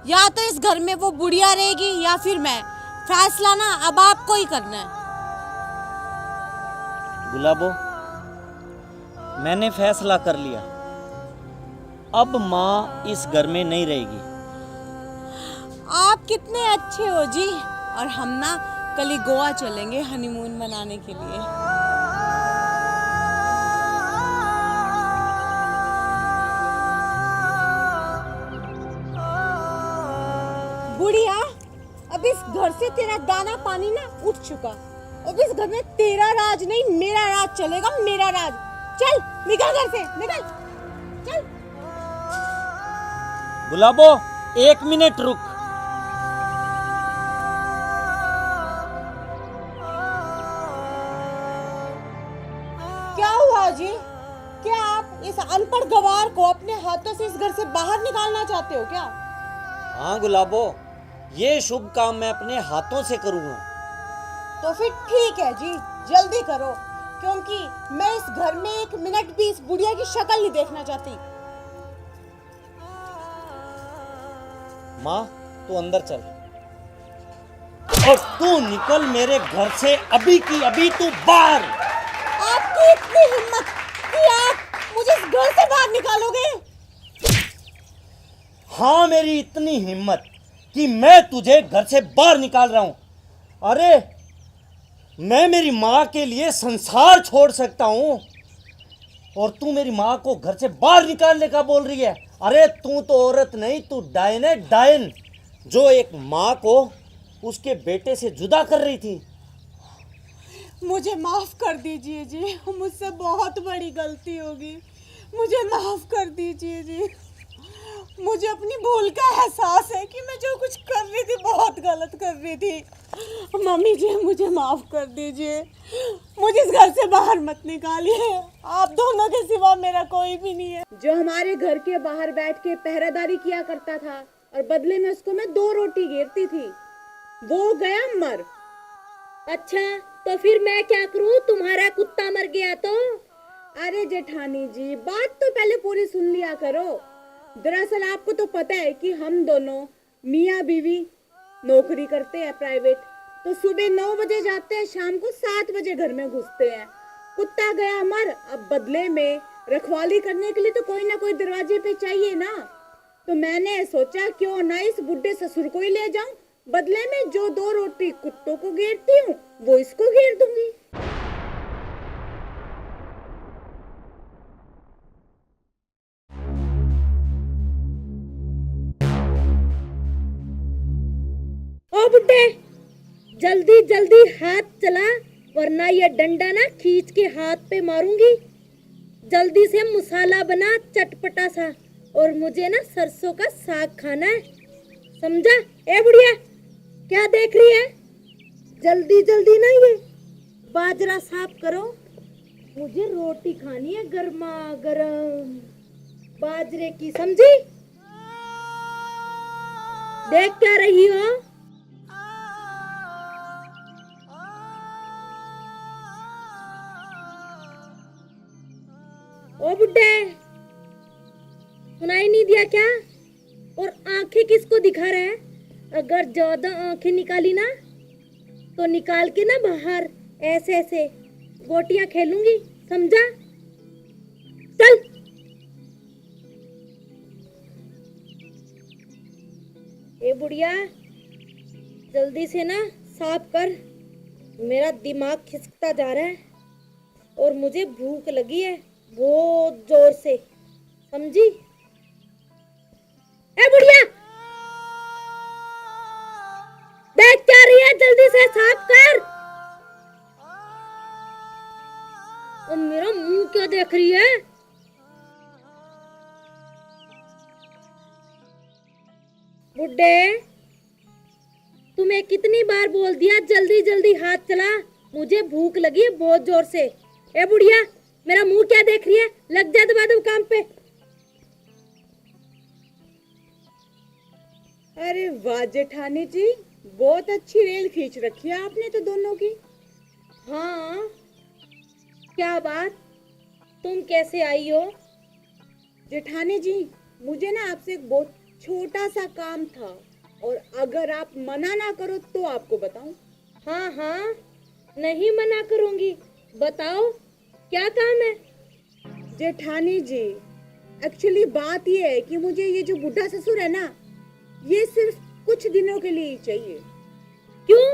[SPEAKER 4] या तो इस घर में वो बुढ़िया रहेगी या फिर मैं। फैसला ना अब आपको ही करना है।
[SPEAKER 10] गुलाबो, मैंने फैसला कर लिया, अब माँ इस घर में नहीं रहेगी।
[SPEAKER 4] आप कितने अच्छे हो जी। और हम ना कल ही गोवा चलेंगे हनीमून मनाने के लिए। बुढ़िया, अब इस घर से तेरा दाना पानी ना उठ चुका। अब इस घर में तेरा राज नहीं, मेरा राज चलेगा, मेरा राज। चल निकल घर से, निकल चल।
[SPEAKER 10] गुलाबो, 1 मिनट रुक।
[SPEAKER 4] क्या हुआ जी? क्या आप इस अनपढ़ गवार को अपने हाथों से इस घर से बाहर निकालना चाहते हो क्या?
[SPEAKER 10] हाँ गुलाबो, ये शुभ काम मैं अपने हाथों से करूँगा।
[SPEAKER 4] तो फिर ठीक है जी, जल्दी करो, क्योंकि मैं इस घर में एक मिनट भी इस बुढ़िया की शक्ल नहीं देखना चाहती।
[SPEAKER 10] माँ तू अंदर चल और तू निकल मेरे घर से अभी की अभी, तू बाहर।
[SPEAKER 4] आपकी इतनी हिम्मत कि आप मुझे इस घर से बाहर निकालोगे?
[SPEAKER 10] हाँ मेरी इतनी हिम्मत कि मैं तुझे घर से बाहर निकाल रहा हूं। अरे मैं मेरी माँ के लिए संसार छोड़ सकता हूं और तू मेरी माँ को घर से बाहर निकालने का बोल रही है। अरे तू तो औरत नहीं, तू डायन है, डायन, जो एक माँ को उसके बेटे से जुदा कर रही थी।
[SPEAKER 4] मुझे माफ कर दीजिए जी, मुझसे बहुत बड़ी गलती होगी, मुझे माफ कर दीजिए जी। मुझे अपनी भूल का एहसास है कि मैं जो कुछ कर रही थी बहुत गलत कर रही थी। मम्मी जी मुझे माफ कर दीजिए, मुझे इस घर से बाहर मत निकालिए, आप दोनों के सिवा मेरा कोई भी नहीं है।
[SPEAKER 2] जो हमारे घर के बाहर बैठ के पहरेदारी किया करता था और बदले में उसको मैं 2 रोटी घेरती थी, वो गया मर।
[SPEAKER 1] अच्छा तो फिर मैं क्या करूं? तुम्हारा कुत्ता मर गया तो?
[SPEAKER 2] अरे जेठानी जी, बात तो पहले पूरी सुन लिया करो। दरअसल आपको तो पता है कि हम दोनों मियाँ बीवी नौकरी करते हैं प्राइवेट, तो सुबह 9 बजे जाते हैं, शाम को 7 बजे घर में घुसते हैं। कुत्ता गया मर, अब बदले में रखवाली करने के लिए तो कोई ना कोई दरवाजे पे चाहिए ना। तो मैंने सोचा क्यों ना इस बुढ़े ससुर को ही ले जाऊं, बदले में जो 2 रोटी कुत्तों को घेरती हूँ वो इसको घेर दूंगी।
[SPEAKER 1] ओ बुड्ढे, जल्दी जल्दी हाथ चला वरना ये डंडा ना खींच के हाथ पे मारूंगी। जल्दी से मसाला बना चटपटा सा, और मुझे ना सरसों का साग खाना है, समझा? ए बुढ़िया क्या देख रही है? जल्दी जल्दी ना ये बाजरा साफ करो, मुझे रोटी खानी है गर्मा गर्म बाजरे की, समझी? देख क्या रही हो? ओ बुड्ढे, सुनाई नहीं दिया क्या? और आंखें किसको दिखा रहा है? अगर ज्यादा आंखें निकाली ना तो निकाल के ना बाहर ऐसे ऐसे गोटियां खेलूंगी, समझा? चल। ए बुढ़िया जल्दी से ना साफ कर, मेरा दिमाग खिसकता जा रहा है और मुझे भूख लगी है बहुत जोर से, समझी? ए बुढ़िया देख क्या रही है? जल्दी से साफ कर। और मेरा मुंह क्या देख रही है? बुड्ढे तुम्हें कितनी बार बोल दिया जल्दी जल्दी हाथ चला, मुझे भूख लगी है बहुत जोर से। ए बुढ़िया मेरा मुंह क्या देख रही है? लग जा दबा काम पे।
[SPEAKER 2] अरे वाह जेठानी जी, बहुत अच्छी रेल खींच रखी है आपने तो दोनों की।
[SPEAKER 1] हाँ क्या बात, तुम कैसे आई हो?
[SPEAKER 2] जेठानी जी मुझे ना आपसे एक बहुत छोटा सा काम था, और अगर आप मना ना करो तो आपको बताऊं।
[SPEAKER 1] हाँ हाँ नहीं मना करूंगी, बताओ क्या काम है?
[SPEAKER 2] जेठानी जी एक्चुअली बात ये है कि मुझे ये जो बुढ़ा ससुर है ना, ये सिर्फ कुछ दिनों के लिए ही चाहिए।
[SPEAKER 1] क्यों?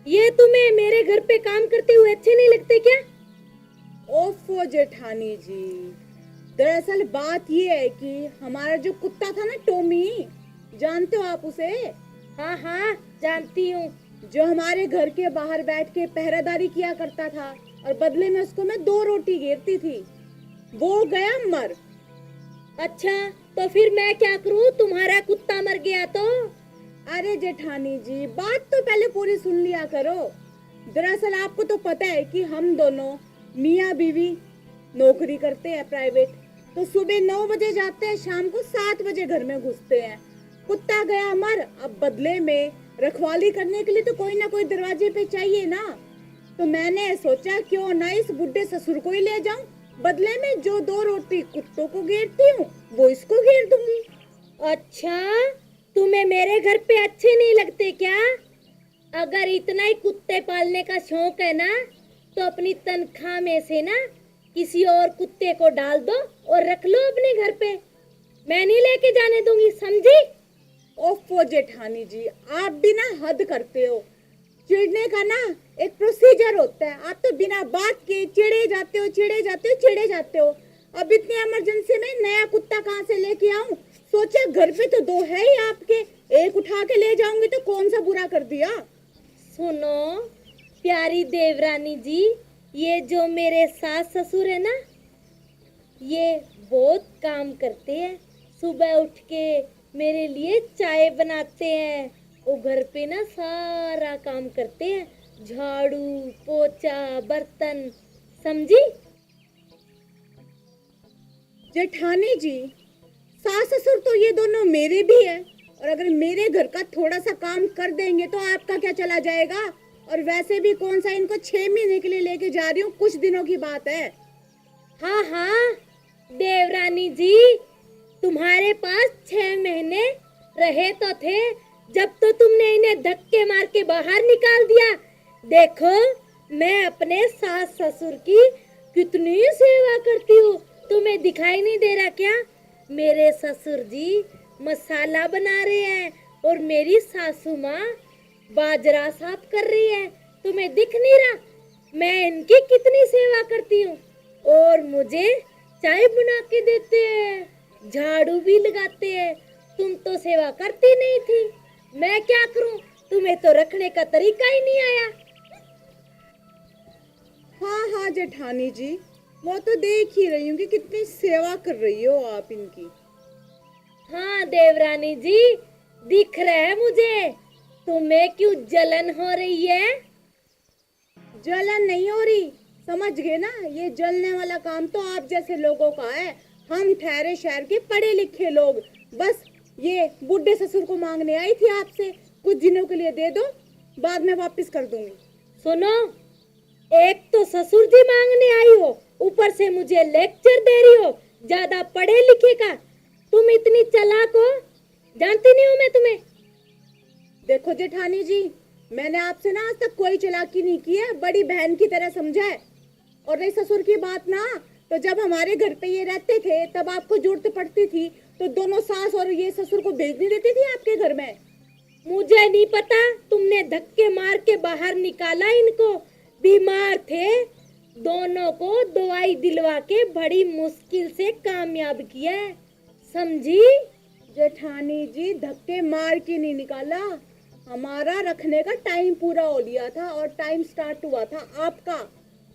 [SPEAKER 1] ये तुम्हें मेरे घर पे काम करते हुए अच्छे नहीं लगते क्या?
[SPEAKER 2] ओफो जेठानी जी, दरअसल बात ये है कि हमारा जो कुत्ता था ना टॉमी, जानते हो आप उसे?
[SPEAKER 1] हाँ हाँ जानती हूँ।
[SPEAKER 2] जो हमारे घर के बाहर बैठ के पहरेदारी किया करता था और बदले में उसको मैं 2 रोटी घेरती थी, वो गया मर।
[SPEAKER 1] अच्छा तो फिर मैं क्या करूँ? तुम्हारा कुत्ता मर गया तो?
[SPEAKER 2] अरे जेठानी जी बात तो पहले पूरी सुन लिया करो। दरअसल आपको तो पता है कि हम दोनों मियाँ बीवी नौकरी करते हैं प्राइवेट, तो सुबह 9 बजे जाते हैं, शाम को 7 बजे घर में घुसते हैं। कुत्ता गया मर, अब बदले में रखवाली करने के लिए तो कोई ना कोई दरवाजे पे चाहिए ना। तो मैंने सोचा क्यों ना इस बुढ़े ससुर को ही ले जाऊं, बदले में जो 2 रोटी कुत्तों को घेरती हूँ वो इसको घेर दूंगी।
[SPEAKER 1] अच्छा, तुम्हें मेरे घर पे अच्छे नहीं लगते क्या? अगर इतना ही कुत्ते पालने का शौक है ना, तो अपनी तनख्वाह में से ना किसी और कुत्ते को डाल दो और रख लो अपने घर पे। मैं नहीं लेके जाने दूंगी, समझी?
[SPEAKER 2] ओफो जेठानी जी, आप भी ना हद करते हो। चिढ़ने का ना एक प्रोसीजर होता है, आप तो बिना बात के चिढ़े जाते हो। अब इतनी इमरजेंसी में नया कुत्ता कहाँ से लेके आऊं? सोचा घर पे तो 2 है ही आपके, एक उठा के ले जाऊंगी तो कौन सा बुरा कर दिया।
[SPEAKER 1] सुनो प्यारी देवरानी जी, ये जो मेरे सास ससुर है ना, ये बहुत काम करते हैं। सुबह उठ के मेरे लिए चाय बनाते हैं, वो घर पे ना सारा काम करते हैं, झाड़ू पोछा बर्तन, समझी?
[SPEAKER 2] जेठानी जी, सास ससुर तो ये दोनों मेरे भी है, और अगर मेरे घर का थोड़ा सा काम कर देंगे तो आपका क्या चला जाएगा। और वैसे भी कौन सा इनको 6 महीने के लिए लेके जा रही हूँ, कुछ दिनों की बात है।
[SPEAKER 1] हाँ हाँ देवरानी जी, तुम्हारे पास 6 महीने रहे तो थे, जब तो तुमने इन्हें धक्के मार के बाहर निकाल दिया। देखो मैं अपने सास ससुर की कितनी सेवा करती हूँ, तुम्हें दिखाई नहीं दे रहा क्या? मेरे ससुर जी मसाला बना रहे हैं और मेरी सासू माँ बाजरा साफ कर रही है, तुम्हें दिख नहीं रहा? मैं इनकी कितनी सेवा करती हूँ, और मुझे चाय बना के देते हैं, झाड़ू भी लगाते हैं। तुम तो सेवा करती नहीं थी, मैं क्या करूँ? तुम्हें तो रखने का तरीका ही नहीं आया।
[SPEAKER 2] हाँ जेठानी जी, वो तो देख ही रही हूँ कि कितनी सेवा कर रही हो आप इनकी।
[SPEAKER 1] हाँ देवरानी जी, दिख रहा है मुझे। तुम्हें क्यों जलन हो रही है?
[SPEAKER 2] जलन नहीं हो रही, समझ गए ना? ये जलने वाला काम तो आप जैसे लोगों का है। हम ठहरे शहर के पढ़े लिखे लोग, बस ये बुढ़े ससुर को मांगने आई थी आपसे, कुछ दिनों के लिए दे दो, बाद में वापस कर दूंगी।
[SPEAKER 1] सुनो, एक तो ससुर जी मांगने आई हो, ऊपर से मुझे लेक्चर दे रही हो ज्यादा पढ़े लिखे का। तुम इतनी चालाक हो, जानती नहीं हूँ मैं तुम्हें।
[SPEAKER 2] देखो जेठानी जी, मैंने आपसे ना आज तक कोई चालाकी नहीं की है, बड़ी बहन की तरह समझा है। और रही ससुर की बात ना, तो जब हमारे घर पे ये रहते थे तब आपको जरूरत पड़ती थी तो दोनों सास और ये ससुर को भेज नहीं देती थी आपके घर में।
[SPEAKER 1] मुझे नहीं पता, तुमने धक्के मार के बाहर निकाला इनको, बीमार थे, दोनों को दवाई दिलवा के बड़ी मुश्किल से कामयाब किया है, समझी?
[SPEAKER 2] जेठानी जी, धक्के मार के नहीं निकाला, हमारा रखने का टाइम पूरा हो लिया था और टाइम स्टार्ट हुआ था आपका।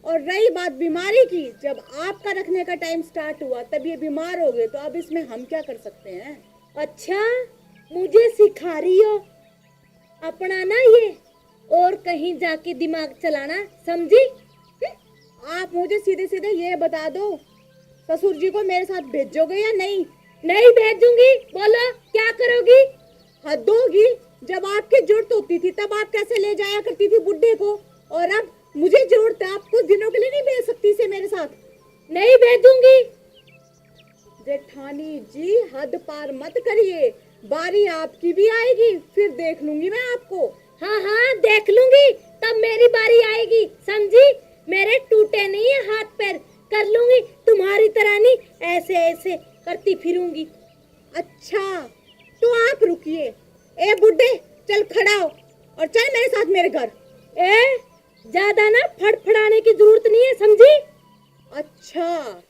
[SPEAKER 2] और रही बात बीमारी की, जब आपका रखने का टाइम स्टार्ट हुआ तब ये बीमार हो गए, तो अब इसमें हम क्या कर सकते हैं?
[SPEAKER 1] अच्छा, मुझे सिखा रही हो अपना ना ये, और कहीं जाके दिमाग चलाना, समझी?
[SPEAKER 2] आप मुझे सीधे सीधे ये बता दो, ससुर जी को मेरे साथ भेजोगे या नहीं?
[SPEAKER 1] नहीं भेजूंगी, बोलो क्या करोगी?
[SPEAKER 2] हद होगी, जब आपकी जरूरत होती थी तब आप कैसे ले जाया करती थी बुड्ढे को, और अब मुझे जरूरत है, आप कुछ दिनों के लिए नहीं भेज सकती इसे मेरे साथ।
[SPEAKER 1] नहीं भेजूंगी।
[SPEAKER 2] जेठानी जी, हद पार मत करिए, बारी आपकी भी आएगी, फिर देख लूंगी मैं आपको।
[SPEAKER 1] हाँ हाँ देख लूंगी, तब मेरी बारी आएगी, समझी? मेरे टूटे नहीं है हाथ पैर, कर लूंगी, तुम्हारी तरह नहीं ऐसे ऐसे करती फिरूंगी।
[SPEAKER 2] अच्छा तो आप रुकिए, ए बुड्ढे चल खड़ा हो और चल मेरे साथ मेरे घर।
[SPEAKER 1] ए ज्यादा ना फड़फड़ाने की जरूरत नहीं है, समझी?
[SPEAKER 2] अच्छा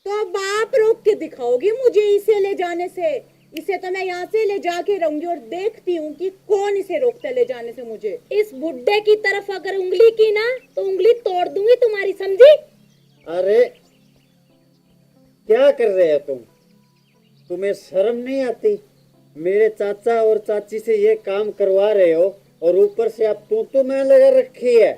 [SPEAKER 2] तो अब आप रोक के दिखाओगी मुझे इसे ले जाने से? इसे तो मैं यहाँ से ले जाके रहूंगी और देखती हूँ कि कौन इसे रोकता ले जाने से मुझे।
[SPEAKER 1] इस बुड्ढे की तरफ अगर उंगली की ना तो उंगली तोड़ दूंगी तुम्हारी, समझी?
[SPEAKER 3] अरे क्या कर रहे हो तुम? तुम्हें शर्म नहीं आती? मेरे चाचा और चाची से ये काम करवा रहे हो और ऊपर से आप तू मैं लगा रखी है।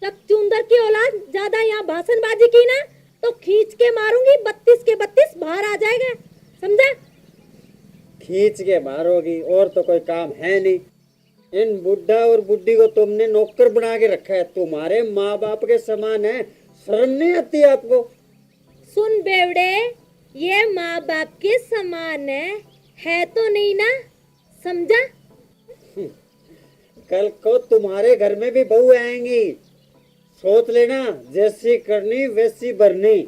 [SPEAKER 1] तब चुंदर की औलाद, ज्यादा यहाँ भाषणबाजी की ना तो खींच के मारूंगी, 32 के 32 बाहर आ जाएगा, समझा?
[SPEAKER 3] खींच के मारोगी, और तो कोई काम है नहीं। इन बुढ़ा और बुढ़ी को तुमने नौकर बना के रखा है, तुम्हारे माँ बाप के समान है, शर्म नहीं आती आपको?
[SPEAKER 1] सुन बेवड़े, ये माँ बाप के समान है तो नहीं ना, समझा?
[SPEAKER 3] कल को तुम्हारे घर में भी बहू आएंगी, सोच लेना, जैसी करनी वैसी भरनी।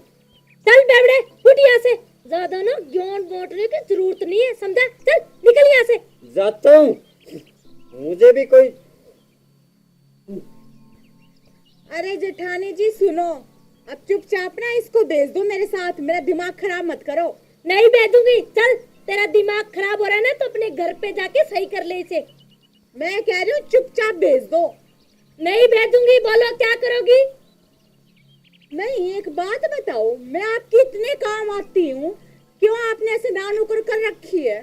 [SPEAKER 1] चल बेवड़े, उठ यहाँ से, ज्यादा ना ज्ञान बांटने की जरूरत नहीं है, समझा? चल निकल यहाँ से।
[SPEAKER 3] जाता हूँ, मुझे भी कोई।
[SPEAKER 2] अरे जेठानी जी सुनो, अब चुपचाप ना इसको भेज दो मेरे साथ, मेरा दिमाग खराब मत करो।
[SPEAKER 1] नहीं भेजूंगी, चल, तेरा दिमाग खराब हो रहा है ना तो अपने घर पे जाके सही कर ले इसे।
[SPEAKER 2] मैं कह रही हूँ चुपचाप भेज दो।
[SPEAKER 1] नहीं भेजूंगी, बोलो क्या करोगी?
[SPEAKER 2] नहीं, एक बात बताओ, मैं आपकी इतने काम आती हूँ, क्यों आपने ऐसे नानुकर कर रखी है?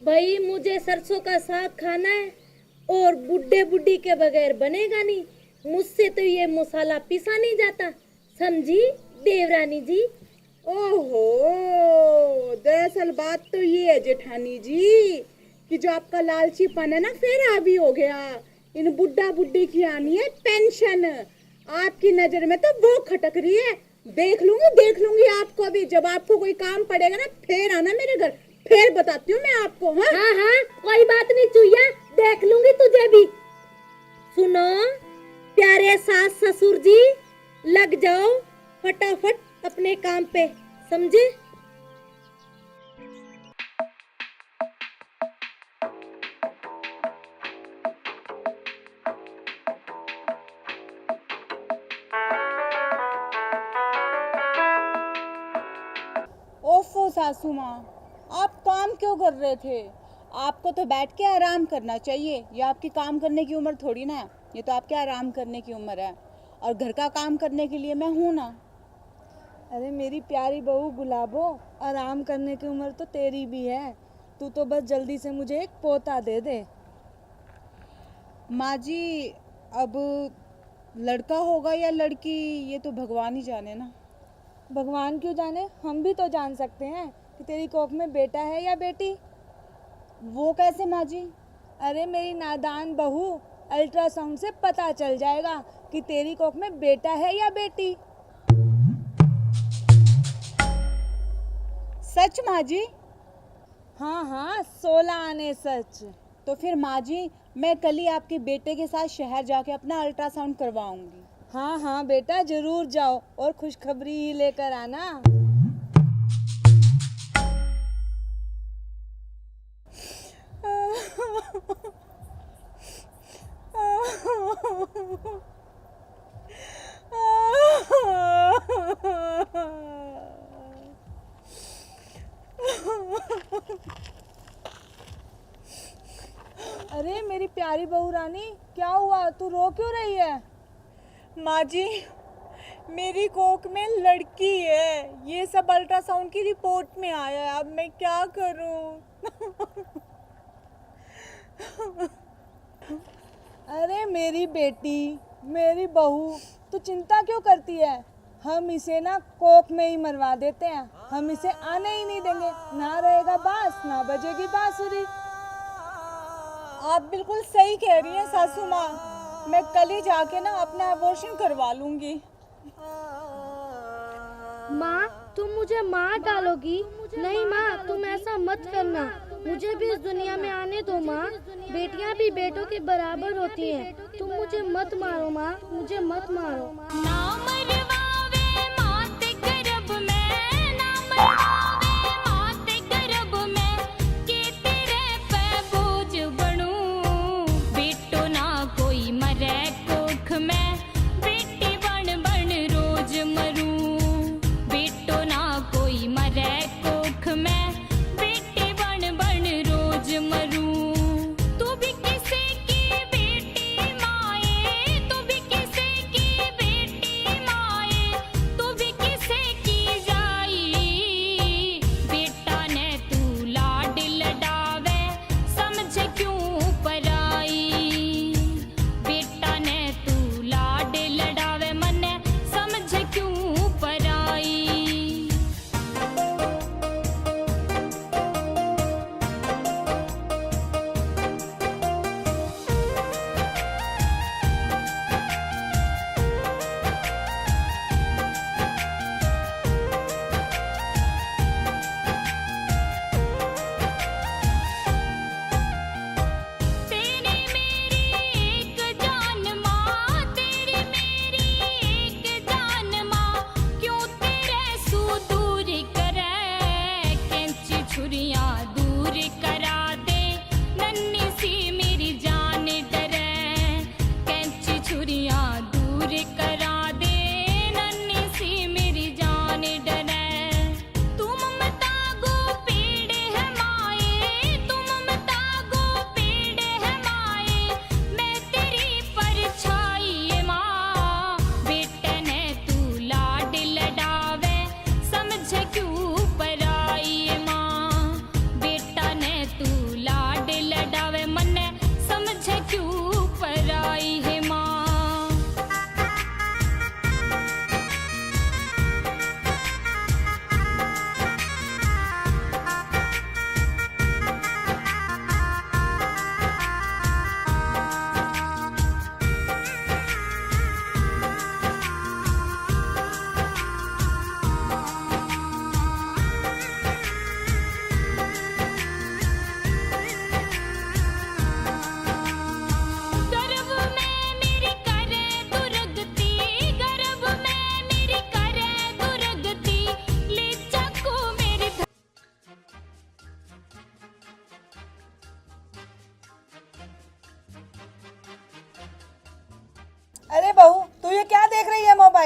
[SPEAKER 1] भाई मुझे सरसों का साग खाना है और बुड्ढे बुड्ढी के बगैर बनेगा नहीं, मुझसे तो ये मसाला पिसा नहीं जाता, समझी देवरानी जी?
[SPEAKER 2] ओहो, दरअसल बात तो ये है जेठानी जी कि जो आपका लालचीपन है ना फिर हावी हो गया। इन बुड्ढा बुड्ढी की आनी है पेंशन, आपकी नजर में तो वो खटक रही है। देख लूंगी आपको भी, जब आपको कोई काम पड़ेगा ना फिर आना मेरे घर, फिर बताती हूँ मैं आपको।
[SPEAKER 1] हाँ हाँ, कोई बात नहीं चुईया, देख लूंगी तुझे भी। सुनो प्यारे सास ससुर जी, लग जाओ फटाफट अपने काम पे, समझे?
[SPEAKER 4] ओफो सासू माँ, आप काम क्यों कर रहे थे? आपको तो बैठ के आराम करना चाहिए, ये आपकी काम करने की उम्र थोड़ी ना है, ये तो आपके आराम करने की उम्र है, और घर का काम करने के लिए मैं हूँ ना।
[SPEAKER 9] अरे मेरी प्यारी बहू गुलाबो, आराम करने की उम्र तो तेरी भी है, तू तो बस जल्दी से मुझे एक पोता दे दे।
[SPEAKER 4] माँ जी, अब लड़का होगा या लड़की ये तो भगवान ही जाने ना।
[SPEAKER 9] भगवान क्यों जाने, हम भी तो जान सकते हैं कि तेरी कोख में बेटा है या बेटी।
[SPEAKER 4] वो कैसे माँ जी?
[SPEAKER 9] अरे मेरी नादान बहू, अल्ट्रासाउंड से पता चल जाएगा कि तेरी कोख में बेटा है या बेटी।
[SPEAKER 4] सच माँ जी?
[SPEAKER 9] हाँ हाँ, 16 आने सच।
[SPEAKER 4] तो फिर माँ जी, मैं कल ही आपके बेटे के साथ शहर जाके अपना अल्ट्रासाउंड करवाऊंगी।
[SPEAKER 9] हाँ हाँ बेटा, जरूर जाओ और खुशखबरी ही लेकर आना। अरे मेरी प्यारी बहू रानी, क्या हुआ, तू रो क्यों रही है?
[SPEAKER 2] माँ जी, मेरी कोख में लड़की है, ये सब अल्ट्रासाउंड की रिपोर्ट में आया है, अब मैं क्या करूं?
[SPEAKER 9] अरे मेरी बेटी, मेरी बहू, तू चिंता क्यों करती है? हम इसे ना कोख में ही मरवा देते हैं, हम इसे आने ही नहीं देंगे, ना रहेगा बांस ना बजेगी बांसुरी।
[SPEAKER 2] आप बिल्कुल सही कह रही हैं सासू माँ, मैं कल ही जाके ना अपना अबॉर्शन करवा लूंगी।
[SPEAKER 1] माँ तुम मुझे मार डालोगी? नहीं माँ, तुम ऐसा मत करना, मुझे भी इस दुनिया में आने दो माँ, बेटियाँ भी बेटों के बराबर होती हैं, तुम मुझे मत मारो माँ, मुझे मत मारो।
[SPEAKER 8] ना मरवावे माते गर्भ में, ना मरवावे माते गर्भ में, के तेरे पे बोझ बनूं, बेटो ना कोई मरे कोख में, बेटी बन बन रोज मरूं, बेटो ना कोई मरे कोख में, बेटी बन बन रोज मरूं। तू भी किसी की बेटी माए, तू भी किसी की बेटी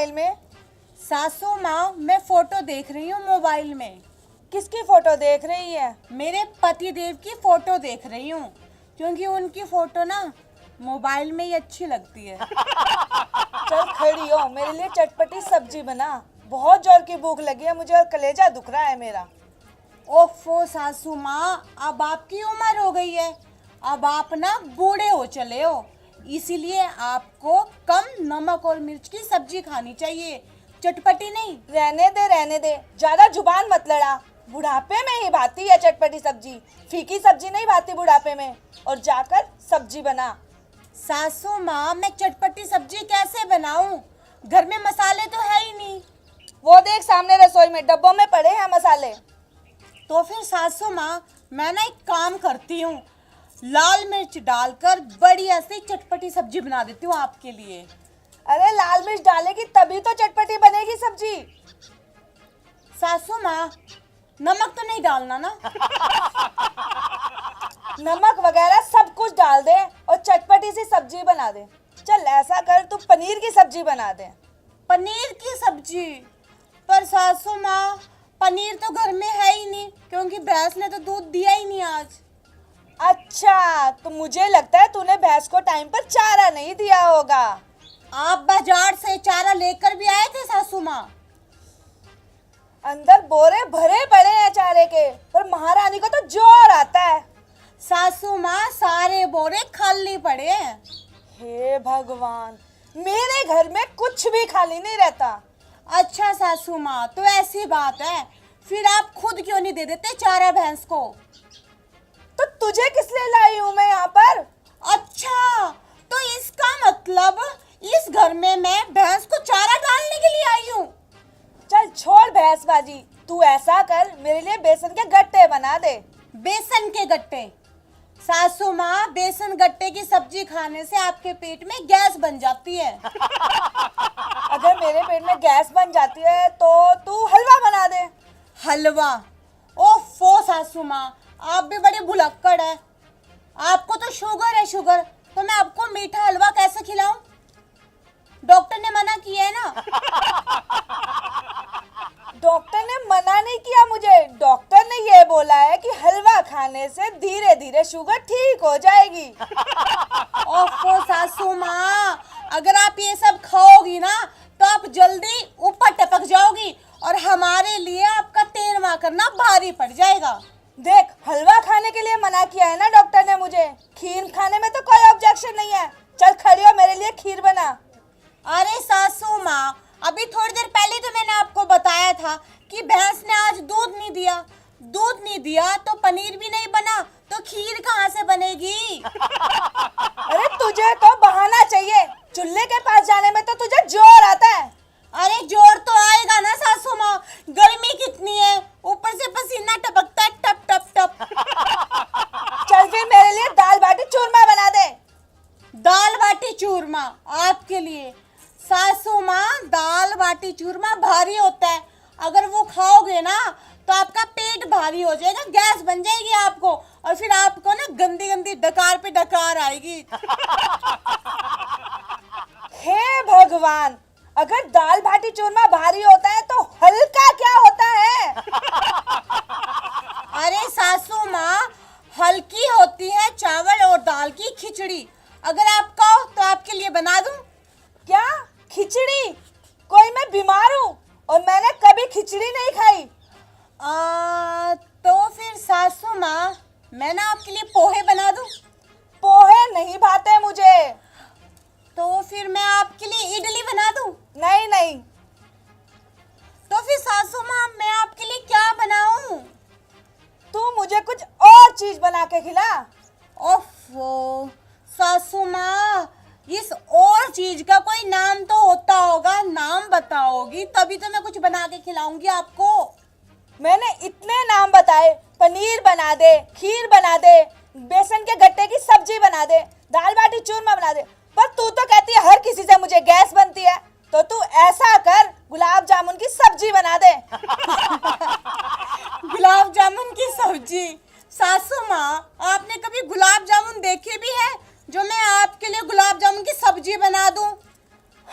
[SPEAKER 9] मोबाइल में?
[SPEAKER 4] सासू माँ, मैं फोटो देख रही हूँ मोबाइल में।
[SPEAKER 9] किसकी फोटो देख रही है?
[SPEAKER 4] मेरे पति देव की फोटो देख रही हूँ, क्योंकि उनकी फोटो ना मोबाइल में ही अच्छी लगती है।
[SPEAKER 9] चल खड़ी हो, मेरे लिए चटपटी सब्जी बना। बहुत जोर की भूख लगी है मुझे और कलेजा दुख रहा है मेरा।
[SPEAKER 4] ओफो सासू माँ, अब आपकी उम्र हो गई है, अब आप ना बूढ़े हो चले हो, इसीलिए आपको कम नमक और मिर्च की सब्जी खानी चाहिए, चटपटी नहीं।
[SPEAKER 9] रहने दे, ज्यादा जुबान मत लड़ा। बुढ़ापे में ही भाती है चटपटी सब्जी, फीकी सब्जी नहीं भाती बुढ़ापे में। और जाकर सब्जी बना।
[SPEAKER 4] सासू माँ, मैं चटपटी सब्जी कैसे बनाऊं? घर में मसाले तो है ही नहीं।
[SPEAKER 9] वो देख सामने रसोई में डब्बों में पड़े हैं मसाले।
[SPEAKER 4] तो फिर सासू माँ, मैं ना एक काम करती हूँ, लाल मिर्च डालकर बढ़िया से चटपटी सब्जी बना देती हूँ आपके लिए।
[SPEAKER 9] अरे लाल मिर्च डालेगी तभी तो चटपटी बनेगी सब्जी।
[SPEAKER 4] सासू माँ, नमक तो नहीं डालना ना?
[SPEAKER 9] नमक वगैरह सब कुछ डाल दे और चटपटी सी सब्जी बना दे। चल ऐसा कर, तू पनीर की सब्जी बना दे।
[SPEAKER 4] पनीर की सब्जी? पर सासू माँ, पनीर तो घर में है ही नहीं, क्योंकि भैंस ने तो दूध दिया ही नहीं आज।
[SPEAKER 9] अच्छा, तो मुझे लगता है तूने भैंस को टाइम पर चारा नहीं दिया होगा।
[SPEAKER 4] आप बाजार से चारा लेकर भी आए थे सासू माँ?
[SPEAKER 9] अंदर बोरे भरे पड़े हैं चारे के, पर महारानी को तो जोर आता है।
[SPEAKER 4] सासू माँ, सारे बोरे खाली पड़े हैं।
[SPEAKER 9] हे भगवान, मेरे घर में कुछ भी खाली नहीं रहता।
[SPEAKER 4] अच्छा सासू माँ, तो ऐसी बात है, फिर आप खुद क्यों नहीं दे देते चारा भैंस को?
[SPEAKER 9] तो तुझे किस लिए लाई हूँ मैं यहाँ पर?
[SPEAKER 4] अच्छा, तो इसका मतलब इस घर में मैं भैंस को चारा डालने के लिए आई हूँ।
[SPEAKER 9] चल छोड़ भैंसबाजी, तू ऐसा कर, मेरे लिए बेसन के गट्टे बना दे।
[SPEAKER 4] बेसन के गट्टे? सासू माँ, बेसन गट्टे की सब्जी खाने से आपके पेट में गैस बन जाती है।
[SPEAKER 9] अगर मेरे पेट में गैस बन जाती है तो तू हलवा बना दे।
[SPEAKER 4] हलवा? ओफो सासू माँ, आप भी बड़ी भुलक्कड़ है। आपको तो शुगर है, शुगर, तो मैं आपको मीठा हलवा कैसे खिलाऊं? डॉक्टर ने मना किया है ना।
[SPEAKER 9] डॉक्टर ने मना नहीं किया मुझे, डॉक्टर ने ये बोला है कि हलवा खाने से धीरे धीरे शुगर ठीक हो जाएगी।
[SPEAKER 4] ओफो सासू माँ, अगर आप ये सब खाओगी ना तो आप जल्दी ऊपर टपक जाओगी और हमारे लिए आपका तेरवा करना भारी पड़ जाएगा।
[SPEAKER 9] देख, हलवा खाने के लिए मना किया है ना डॉक्टर ने मुझे, खीर खाने में तो कोई ऑब्जेक्शन नहीं है। चल खड़ी हो, मेरे लिए खीर बना।
[SPEAKER 4] अरे सासू माँ, अभी थोड़ी देर पहले तो मैंने आपको बताया था कि भैंस ने आज दूध नहीं दिया। दूध नहीं दिया तो पनीर भी नहीं बना, तो खीर कहाँ से बनेगी?
[SPEAKER 9] अरे तुझे तो बहाना चाहिए, चूल्हे के पास जाने में तो तुझे जोर आता है।
[SPEAKER 4] अरे जोर तो आएगा ना सासू माँ, गर्मी कितनी है, ऊपर से पसीना टपकता है टप टप टप।
[SPEAKER 9] चल फिर मेरे लिए दाल बाटी चूरमा बना दे।
[SPEAKER 4] दाल बाटी चूरमा आपके लिए? सासू माँ, दाल बाटी चूरमा भारी होता है, अगर वो खाओगे ना तो आपका पेट भारी हो जाएगा, गैस बन जाएगी आपको, और फिर आपको ना गंदी गंदी डकार पे डकार आएगी।
[SPEAKER 9] हे भगवान, अगर दाल बाटी चूरमा भारी होता है तो हल्का क्या होता है?
[SPEAKER 4] अरे सासू माँ, हल्की होती है चावल और दाल की खिचड़ी। अगर आप कहो तो आपके लिए बना दूं?
[SPEAKER 9] क्या खिचड़ी? कोई मैं बीमार हूँ और मैंने कभी खिचड़ी नहीं खाई।
[SPEAKER 4] तो फिर सासू माँ, मैं ना आपके लिए पोहे बना दूं?
[SPEAKER 9] पोहे नहीं भाते मुझे।
[SPEAKER 4] तो फिर मैं आपके लिए इडली बना दूं?
[SPEAKER 9] नहीं नहीं।
[SPEAKER 4] तो फिर सासू माँ, मैं आपके लिए क्या बनाऊं?
[SPEAKER 9] तू मुझे कुछ और चीज बना के खिला।
[SPEAKER 4] ओफो सासू माँ, इस और चीज का कोई नाम तो होता होगा, नाम बताओगी तभी तो मैं कुछ बना के खिलाऊंगी आपको।
[SPEAKER 9] मैंने इतने नाम बताए, पनीर बना दे, खीर बना दे, बेसन के गट्टे की सब्जी बना दे, दाल बाटी चूरमा बना दे, पर तू तो कहती है हर किसी से मुझे गैस बनती है। तो तू ऐसा कर, गुलाब जामुन की सब्जी बना दे।
[SPEAKER 4] गुलाब जामुन की सब्जी? सासू माँ, आपने कभी गुलाब जामुन देखे भी है जो मैं आपके लिए गुलाब जामुन की सब्जी बना दूं?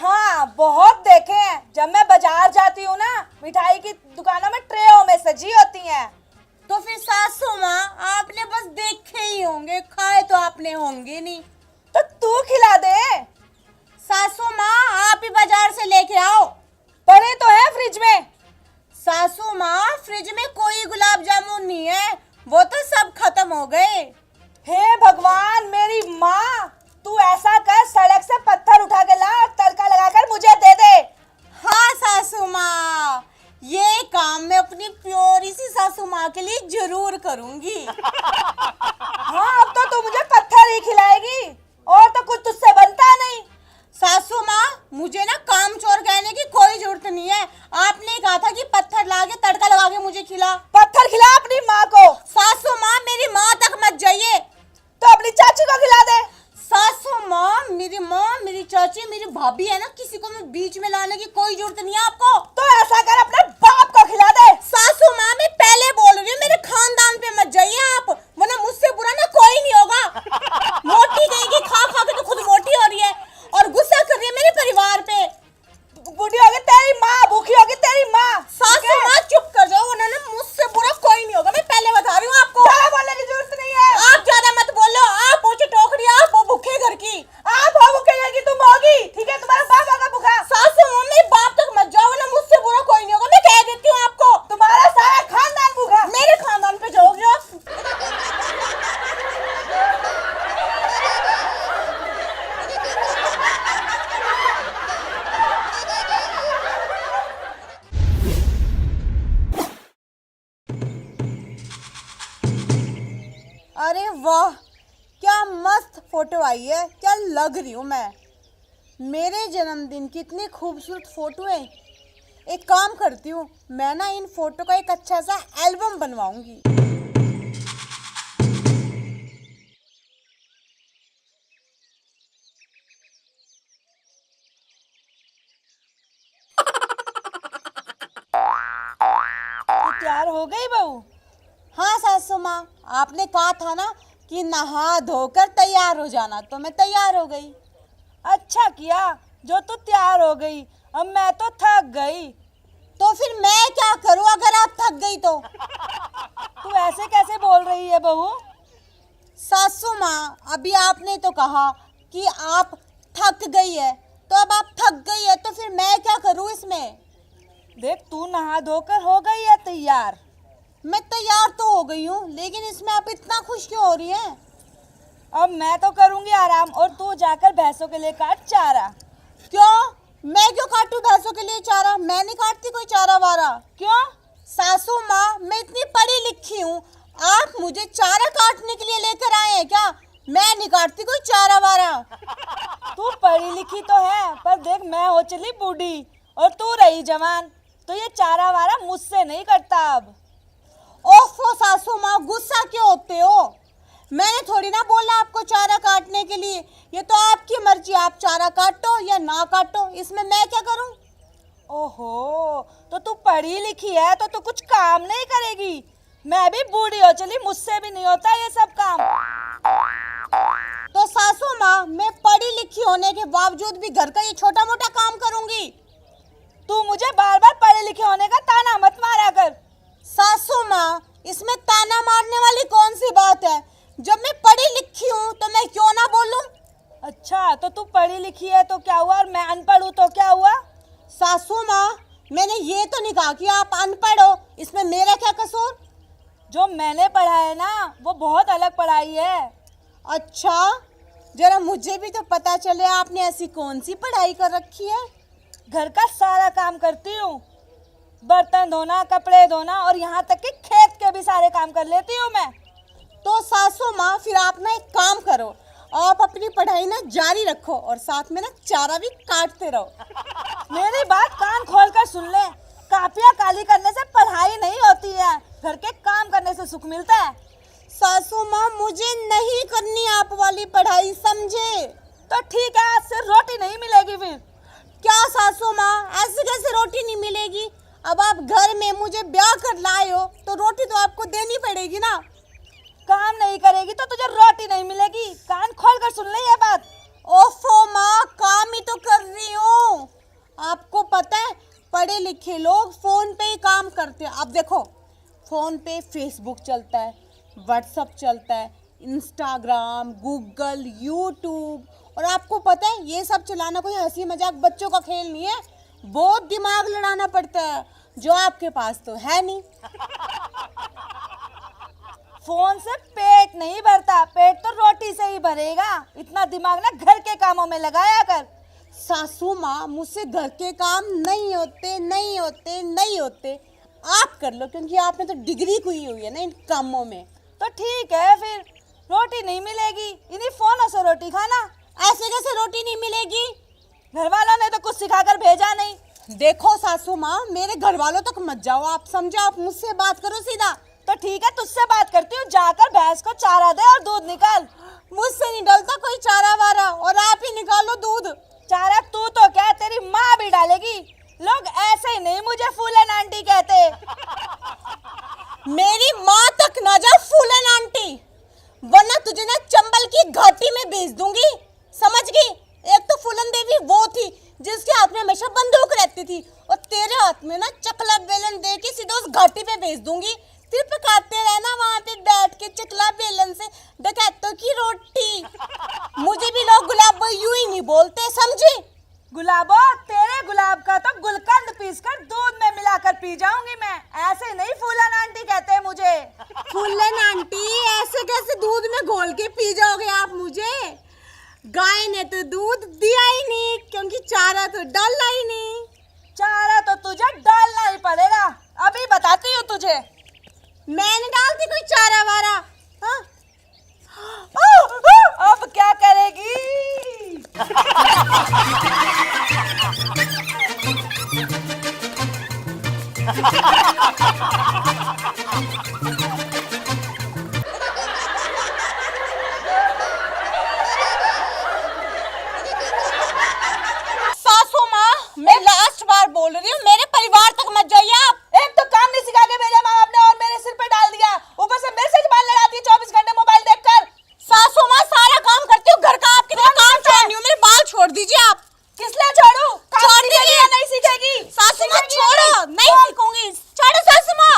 [SPEAKER 9] हाँ बहुत देखे हैं। जब मैं बाजार जाती हूँ ना, मिठाई की दुकानों में ट्रेयों में सजी होती हैं।
[SPEAKER 4] तो फिर सासू माँ आपने बस देखे ही होंगे, खाए तो आपने होंगे नहीं।
[SPEAKER 9] तो तू खिला दे।
[SPEAKER 4] सासू माँ आप ही बाजार से लेके आओ।
[SPEAKER 9] पड़े तो है फ्रिज में।
[SPEAKER 4] सासू माँ फ्रिज में कोई गुलाब जामुन नहीं है, वो तो सब खत्म हो गए।
[SPEAKER 9] हे भगवान मेरी माँ, तू ऐसा कर, सड़क से पत्थर उठा के ला और तड़का लगाकर मुझे दे दे।
[SPEAKER 4] हाँ सासू माँ, ये काम मैं अपनी प्योरी सी सासू माँ के लिए जरूर करूंगी।
[SPEAKER 9] हाँ अब तो तू मुझे पत्थर ही खिलाएगी, और तो कुछ तुझसे बनता नहीं।
[SPEAKER 4] सासू माँ मुझे ना काम चोर कहने की कोई जरूरत नहीं है। आपने कहा था कि पत्थर ला के तड़का लगा के मुझे खिला।
[SPEAKER 9] पत्थर खिला अपनी माँ को।
[SPEAKER 4] सासू माँ मेरी माँ तक मत जाइए।
[SPEAKER 9] तो अपनी चाची को खिला दे।
[SPEAKER 4] सासू माँ, मेरी चाची, मेरी भाभी है ना, किसी को मैं बीच में लाने की कोई जरूरत नहीं है आपको।
[SPEAKER 9] तो ऐसा कर, अपने बाप को खिला दे।
[SPEAKER 4] सासू माँ मैं पहले बोल रही हूँ, मेरे खानदान पे मत जाइए आप, वरना मुझसे बुरा ना कोई नहीं होगा। मोटी कहेगी, खा खा के तो खुद मोटी हो रही है और गुस्सा कर रही है मेरे परिवार पे।
[SPEAKER 9] बूढ़ी होगी तेरी माँ, भूखी होगी तेरी माँ।
[SPEAKER 4] सासू माँ चुप कर जाओ, वरना ना मुझसे बुरा कोई नहीं होगा, मैं पहले बता रही हूँ आपको।
[SPEAKER 9] ज्यादा बोलने की जरूरत नहीं है।
[SPEAKER 4] आप ज्यादा मत बोलो, आप पहुंचे टोकरी, आप हो भूखे घर की।
[SPEAKER 9] आप हो भूखे घर की, तुम होगी, ठीक है, तुम्हारा बाप होगा भूखा।
[SPEAKER 4] सासू माँ मेरे बाप तक मत जाओ, वरना मुझसे बुरा कोई नहीं होगा, मैं कह देती हूँ आपको।
[SPEAKER 9] तुम्हारा सारा खानदान भूखा।
[SPEAKER 4] मेरे खानदान पे जाओगे आप। अरे वाह, क्या मस्त फोटो आई है, क्या लग रही हूँ मैं। मेरे जन्मदिन की इतनी खूबसूरत फोटो है। एक काम करती हूँ, मैं ना इन फोटो का एक अच्छा सा एल्बम बनवाऊंगी।
[SPEAKER 9] तू तैयार हो गई बहू?
[SPEAKER 4] हाँ सासू माँ, आपने कहा था ना कि नहा धोकर तैयार हो जाना, तो मैं तैयार हो गई।
[SPEAKER 9] अच्छा किया जो तू तैयार हो गई। अब मैं तो थक गई।
[SPEAKER 4] तो फिर मैं क्या करूँ अगर आप थक गई तो?
[SPEAKER 9] तू ऐसे कैसे बोल रही है बहू?
[SPEAKER 4] सासू माँ अभी आपने तो कहा कि आप थक गई है, तो अब आप थक गई है तो फिर मैं क्या करूँ इसमें?
[SPEAKER 9] देख, तू नहा धोकर हो गई है तैयार।
[SPEAKER 4] मैं तैयार तो हो गई हूँ, लेकिन इसमें आप इतना खुश क्यों हो रही हैं?
[SPEAKER 9] अब मैं तो करूंगी आराम, और तू जाकर भैंसों के लिए काट चारा।
[SPEAKER 4] क्यों? मैं क्यों काटूं भैंसों के लिए चारा? मैं नहीं काटती कोई चारा वारा।
[SPEAKER 9] क्यों?
[SPEAKER 4] सासू माँ मैं इतनी पढ़ी लिखी हूँ, आप मुझे चारा काटने के लिए लेकर आए हैं क्या? मैं नहीं काटती कोई चारा वारा।
[SPEAKER 9] तू पढ़ी लिखी तो है, पर देख मैं हो चली बूढ़ी और तू रही जवान, तो ये चारा वारा मुझसे नहीं करता अब।
[SPEAKER 4] ओफो सासू माँ, गुस्सा क्यों होते हो? मैंने थोड़ी ना बोला आपको चारा काटने के लिए, ये तो आपकी मर्जी, आप चारा काटो या ना काटो, इसमें मैं क्या करूं?
[SPEAKER 9] ओहो, तो तू पढ़ी लिखी है तो तू कुछ काम नहीं करेगी। मैं भी बूढ़ी हो चली, मुझसे भी नहीं होता ये सब काम।
[SPEAKER 4] तो सासू माँ मैं पढ़ी लिखी होने के बावजूद भी घर का ये छोटा मोटा काम करूंगी।
[SPEAKER 9] तू मुझे बार बार पढ़े लिखे होने का ताना मत मारा कर।
[SPEAKER 4] सासू माँ इसमें ताना मारने वाली कौन सी बात है? जब मैं पढ़ी लिखी हूँ तो मैं क्यों ना बोलूं?
[SPEAKER 9] अच्छा, तो तू पढ़ी लिखी है तो क्या हुआ, और मैं अनपढ़ हूँ तो क्या हुआ?
[SPEAKER 4] सासू माँ मैंने ये तो नहीं कहा कि आप अनपढ़ हो, इसमें मेरा क्या कसूर?
[SPEAKER 9] जो मैंने पढ़ा है ना वो बहुत अलग पढ़ाई है।
[SPEAKER 4] अच्छा, जरा मुझे भी तो पता चले आपने ऐसी कौन सी पढ़ाई कर रखी है?
[SPEAKER 9] घर का सारा काम करती हूँ, बर्तन धोना, कपड़े धोना, और यहाँ तक कि खेत के भी सारे काम कर लेती हूँ मैं।
[SPEAKER 4] तो सासू माँ फिर आप ना एक काम करो, आप अपनी पढ़ाई ना जारी रखो और साथ में ना चारा भी काटते रहो।
[SPEAKER 9] मेरी बात कान खोल कर सुन ले, कापियाँ काली करने से पढ़ाई नहीं होती है, घर के काम करने से सुख मिलता है।
[SPEAKER 4] सासू माँ मुझे नहीं करनी आप वाली पढ़ाई, समझे?
[SPEAKER 9] तो ठीक है, आज से रोटी नहीं मिलेगी फिर।
[SPEAKER 4] क्या सासू माँ, ऐसे कैसे रोटी नहीं मिलेगी? अब आप घर में मुझे ब्याह कर लाए हो तो रोटी तो आपको देनी पड़ेगी ना।
[SPEAKER 9] काम नहीं करेगी तो तुझे रोटी नहीं मिलेगी, कान खोल कर सुन ले ये बात।
[SPEAKER 4] ओफो माँ, काम ही तो कर रही हूँ। अब देखो, फोन पे फेसबुक चलता है, व्हाट्सअप चलता है, इंस्टाग्राम, गूगल, यूट्यूब, और आपको पता है ये सब चलाना कोई हंसी मजाक बच्चों का खेल नहीं है। बहुत दिमाग लड़ाना पड़ता है, जो आपके पास तो है नहीं।
[SPEAKER 9] फोन से पेट नहीं भरता, पेट तो रोटी से ही भरेगा। इतना दिमाग ना घर के कामों में लगाया कर।
[SPEAKER 4] सासू माँ, मुझसे घर के काम नहीं होते। आप कर लो, क्योंकि आपने तो डिग्री की हुई है ना इन कामों में।
[SPEAKER 9] तो ठीक है, फिर रोटी नहीं मिलेगी, इन्हीं फोनों से रोटी खाना।
[SPEAKER 4] ऐसे कैसे रोटी नहीं मिलेगी?
[SPEAKER 9] घर वालों ने तो कुछ सिखाकर भेजा नहीं।
[SPEAKER 4] देखो सासू माँ, मेरे घर वालों तक मत जाओ, आप समझो, आप मुझसे बात करो सीधा।
[SPEAKER 9] तो ठीक है, तुझसे बात करती हूँ, जाकर भैंस को चारा दे और दूध निकाल।
[SPEAKER 4] मुझसे नहीं डलता कोई चारा वारा, और आप ही निकालो दूध।
[SPEAKER 9] चारा तू तो क्या, तेरी माँ भी डालेगी। लोग ऐसे ही नहीं मुझे फूलन आंटी कहते।
[SPEAKER 4] मेरी माँ तक ना जा फूलन आंटी, वरना तुझे ना चंबल की घाटी में भेज दूंगी, समझ गई? एक तो फूलन देवी वो थी जिसके हाथ में हमेशा बंदूक रहती थी, और तेरे हाथ में ना चकला बेलन दे के सीधे उस घाटी पे भेज दूंगी। फिर पकाते रहना वहां पे बैठ के चकला बेलन से डकैतों की रोटी। मुझे भी लोग गुलाब यूं ही नहीं बोलते, समझी?
[SPEAKER 9] गुलाबो, तेरे गुलाब का तो गुलकंद पीसकर दूध में मिलाकर पी जाऊंगी मैं। ऐसे नहीं फूलन आंटी कहते मुझे।
[SPEAKER 4] फूलन आंटी, ऐसे कैसे दूध में घोल के पी जाओगे आप मुझे? गाय ने तो दूध दिया ही नहीं, क्योंकि चारा तो डाला ही नहीं।
[SPEAKER 9] चारा तो तुझे डालना ही पड़ेगा, अभी बताती हूँ तुझे।
[SPEAKER 4] मैंने डालती कोई चारा वारा? हाँ?
[SPEAKER 9] अब क्या करेगी?
[SPEAKER 4] सासू माँ, मैं लास्ट बार बोल रही हूँ, मेरे परिवार तक मत जाइए आप।
[SPEAKER 9] एक तो काम नहीं सिखा के भेजा माँ बाप ने, और मेरे सिर पे डाल दिया, ऊपर से मेरे से जुबान लड़ाती है 24 घंटे मोबाइल देखकर।
[SPEAKER 4] सासू माँ, सारा काम करती हूँ घर का, आपकी तरह काम छोड़ रही हूँ, मेरे बाल छोड़ दीजिए आप।
[SPEAKER 9] किस लिए छोड़ू?
[SPEAKER 4] छोड़ दीजिए
[SPEAKER 9] या नहीं सीखेगी?
[SPEAKER 4] सासू माँ, छोड़ो, नहीं सीखूंगी, छोड़ो सासू माँ।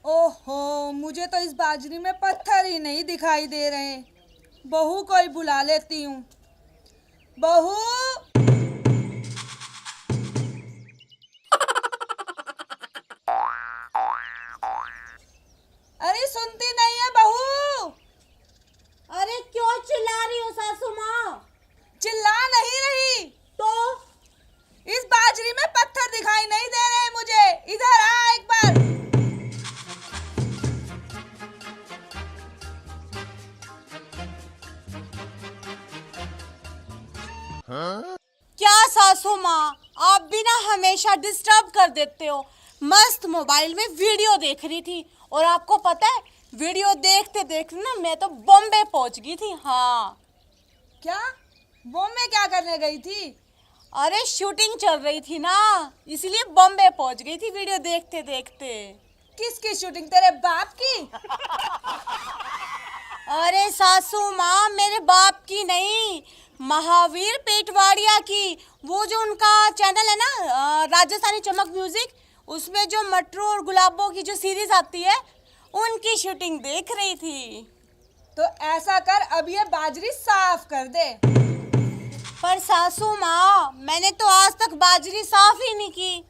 [SPEAKER 9] ओहो, मुझे तो इस बाजरी में पत्थर ही नहीं दिखाई दे रहे। बहू को ही बुला लेती हूँ। बहू, अरे सुनती नहीं है बहू?
[SPEAKER 4] अरे क्यों चिल्ला रही हो सासू माँ?
[SPEAKER 9] चिल्ला नहीं रही
[SPEAKER 4] तो
[SPEAKER 9] इस बाजरी में पत्थर दिखाई नहीं दे रहे मुझे। इधर आ एक बार।
[SPEAKER 4] क्या सासू माँ, आप भी ना हमेशा डिस्टर्ब कर देते हो। मस्त मोबाइल में वीडियो देख रही थी, और आपको पता है वीडियो देखते देखते ना मैं तो बॉम्बे पहुंच गई थी। हाँ।
[SPEAKER 9] क्या? बॉम्बे क्या करने गई थी?
[SPEAKER 4] अरे शूटिंग चल रही थी ना, इसलिए बॉम्बे पहुंच गई थी वीडियो देखते देखते।
[SPEAKER 9] किसकी शूटिंग? तेरे बाप की?
[SPEAKER 4] अरे सासू माँ, मेरे बाप की नहीं, महावीर पेटवाड़िया की। वो जो उनका चैनल है ना, राजस्थानी चमक म्यूजिक, उसमें जो मटरू और गुलाबों की जो सीरीज आती है, उनकी शूटिंग देख रही थी।
[SPEAKER 9] तो ऐसा कर, अब ये बाजरी साफ कर दे।
[SPEAKER 4] पर सासू माँ, मैंने तो आज तक बाजरी साफ ही नहीं की।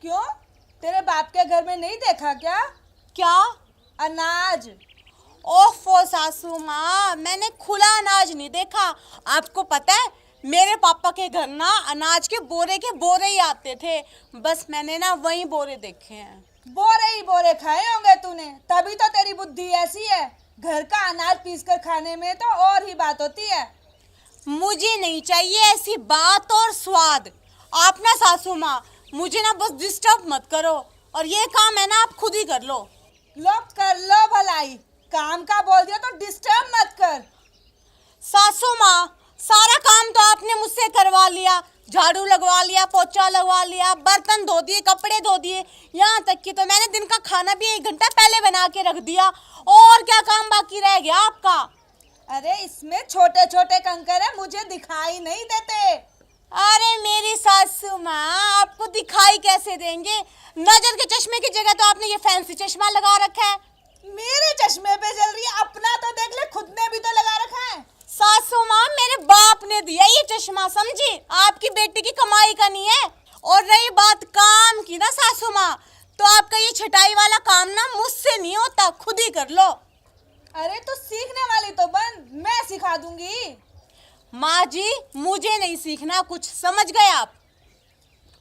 [SPEAKER 9] क्यों? तेरे बाप के घर में नहीं देखा क्या?
[SPEAKER 4] क्या?
[SPEAKER 9] अनाज।
[SPEAKER 4] ओफो सासू माँ, मैंने खुला अनाज नहीं देखा। आपको पता है मेरे पापा के घर ना अनाज के बोरे ही आते थे, बस मैंने ना वही बोरे देखे हैं।
[SPEAKER 9] बोरे ही बोरे खाए होंगे तूने, तभी तो तेरी बुद्धि ऐसी है। घर का अनाज पीसकर खाने में तो और ही बात होती है।
[SPEAKER 4] मुझे नहीं चाहिए ऐसी बात और स्वाद। आप ना सासू माँ, मुझे ना बस डिस्टर्ब मत करो, और ये काम है ना आप खुद ही कर लो।
[SPEAKER 9] लो कर लो भलाई, काम का बोल दिया तो डिस्टर्ब मत कर।
[SPEAKER 4] सासू माँ, सारा काम तो आपने मुझसे करवा लिया, झाड़ू लगवा लिया, पोछा लगवा लिया, बर्तन धो दिए, कपड़े धो दिए, यहाँ तक कि तो मैंने दिन का खाना भी 1 घंटा पहले बना के रख दिया। और क्या काम बाकी रह गया आपका?
[SPEAKER 9] अरे इसमें छोटे छोटे कंकर है, मुझे दिखाई नहीं देते।
[SPEAKER 4] अरे मेरी सासू माँ, आपको दिखाई कैसे देंगे? नजर के चश्मे की जगह तो आपने ये फैंसी चश्मा लगा रखा है।
[SPEAKER 9] मेरे चश्मे पे जल रही है, अपना तो देख ले, खुद ने भी तो लगा रखा है।
[SPEAKER 4] सासू माँ, मेरे बाप ने दिया ये चश्मा, समझी? आपकी बेटी की कमाई का नहीं है। और रही बात काम की ना सासू माँ, तो आपका ये छटाई वाला काम ना मुझसे नहीं होता, खुद ही कर लो।
[SPEAKER 9] अरे तो सीखने वाली तो बन, मैं सिखा दूंगी।
[SPEAKER 4] माँ जी, मुझे नहीं सीखना कुछ, समझ गए आप?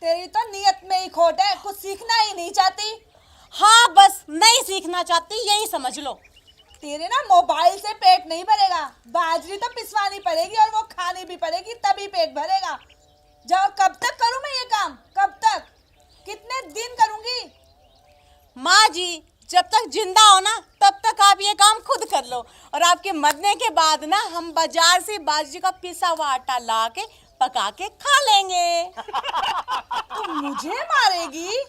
[SPEAKER 9] तेरी तो नियत में ही खोट है, कुछ सीखना ही नहीं चाहती।
[SPEAKER 4] हाँ, बस नहीं सीखना चाहती, यही समझ लो।
[SPEAKER 9] तेरे ना मोबाइल से पेट नहीं भरेगा, बाजरी तो पिसवानी पड़ेगी और वो खानी भी पड़ेगी, तभी पेट भरेगा। जाओ, कब तक करूं मैं ये काम? कब तक? कितने दिन करूंगी?
[SPEAKER 4] माँ जी, जब तक जिंदा हो ना तब तक आप ये काम खुद कर लो, और आपके मरने के बाद ना हम बाजार से बाजरी का पिसा हुआ आटा ला के पका के खा लेंगे।
[SPEAKER 9] तू मुझे मारेगी?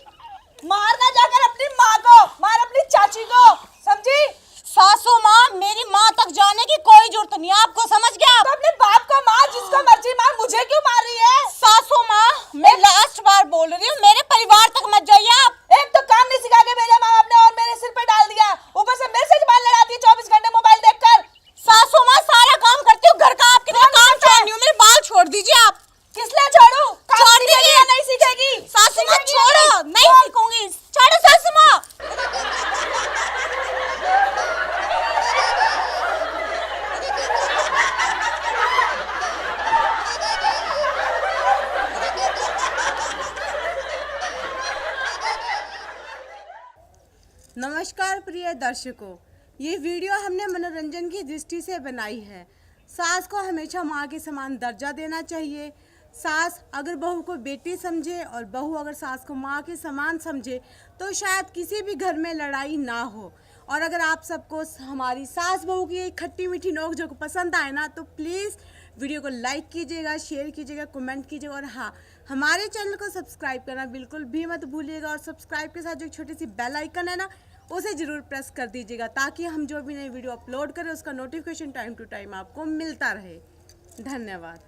[SPEAKER 9] मारना जाकर अपनी माँ को, मार अपनी चाची को, समझी?
[SPEAKER 4] सासू माँ, मेरी माँ तक जाने की कोई जरूरत नहीं है, आपको समझ गया?
[SPEAKER 9] तो अपने बाप को मार, जिसको मर्जी मार, मुझे क्यों मार रही है?
[SPEAKER 4] सासू माँ, मैं लास्ट बार बोल रही हूँ, मेरे परिवार तक मत जाइए आप।
[SPEAKER 9] एक तो काम नहीं सिखा के भेजा माँ बाप ने और मेरे सिर पे डाल दिया, ऊपर से मेरे से जबान लड़ाती है 24 घंटे मोबाइल देखकर।
[SPEAKER 4] सासू माँ, सारा काम करती हूँ घर का, आपकी तरह काम छोड़नी हूँ, मेरे बाल छोड़ दीजिए आप।
[SPEAKER 9] किस लिए छोड़ू?
[SPEAKER 4] छोड़ दीजिए।
[SPEAKER 9] या नहीं सीखेगी?
[SPEAKER 4] सासू माँ छोड़ो, नहीं सीखूंगी, छोड़ो सासू माँ।
[SPEAKER 5] नमस्कार प्रिय दर्शकों, ये वीडियो हमने मनोरंजन की दृष्टि से बनाई है। सास को हमेशा माँ के समान दर्जा देना चाहिए। सास अगर बहू को बेटी समझे और बहू अगर सास को माँ के समान समझे तो शायद किसी भी घर में लड़ाई ना हो। और अगर आप सबको हमारी सास बहू की एक खट्टी मीठी नोक-झोंक पसंद आए ना तो प्लीज़ वीडियो को लाइक कीजिएगा, शेयर कीजिएगा, कमेंट कीजिएगा, और हाँ, हमारे चैनल को सब्सक्राइब करना बिल्कुल भी मत भूलिएगा। और सब्सक्राइब के साथ जो एक छोटी सी बेल आइकन है ना, उसे ज़रूर प्रेस कर दीजिएगा ताकि हम जो भी नई वीडियो अपलोड करें उसका नोटिफिकेशन टाइम टू टाइम आपको मिलता रहे। धन्यवाद।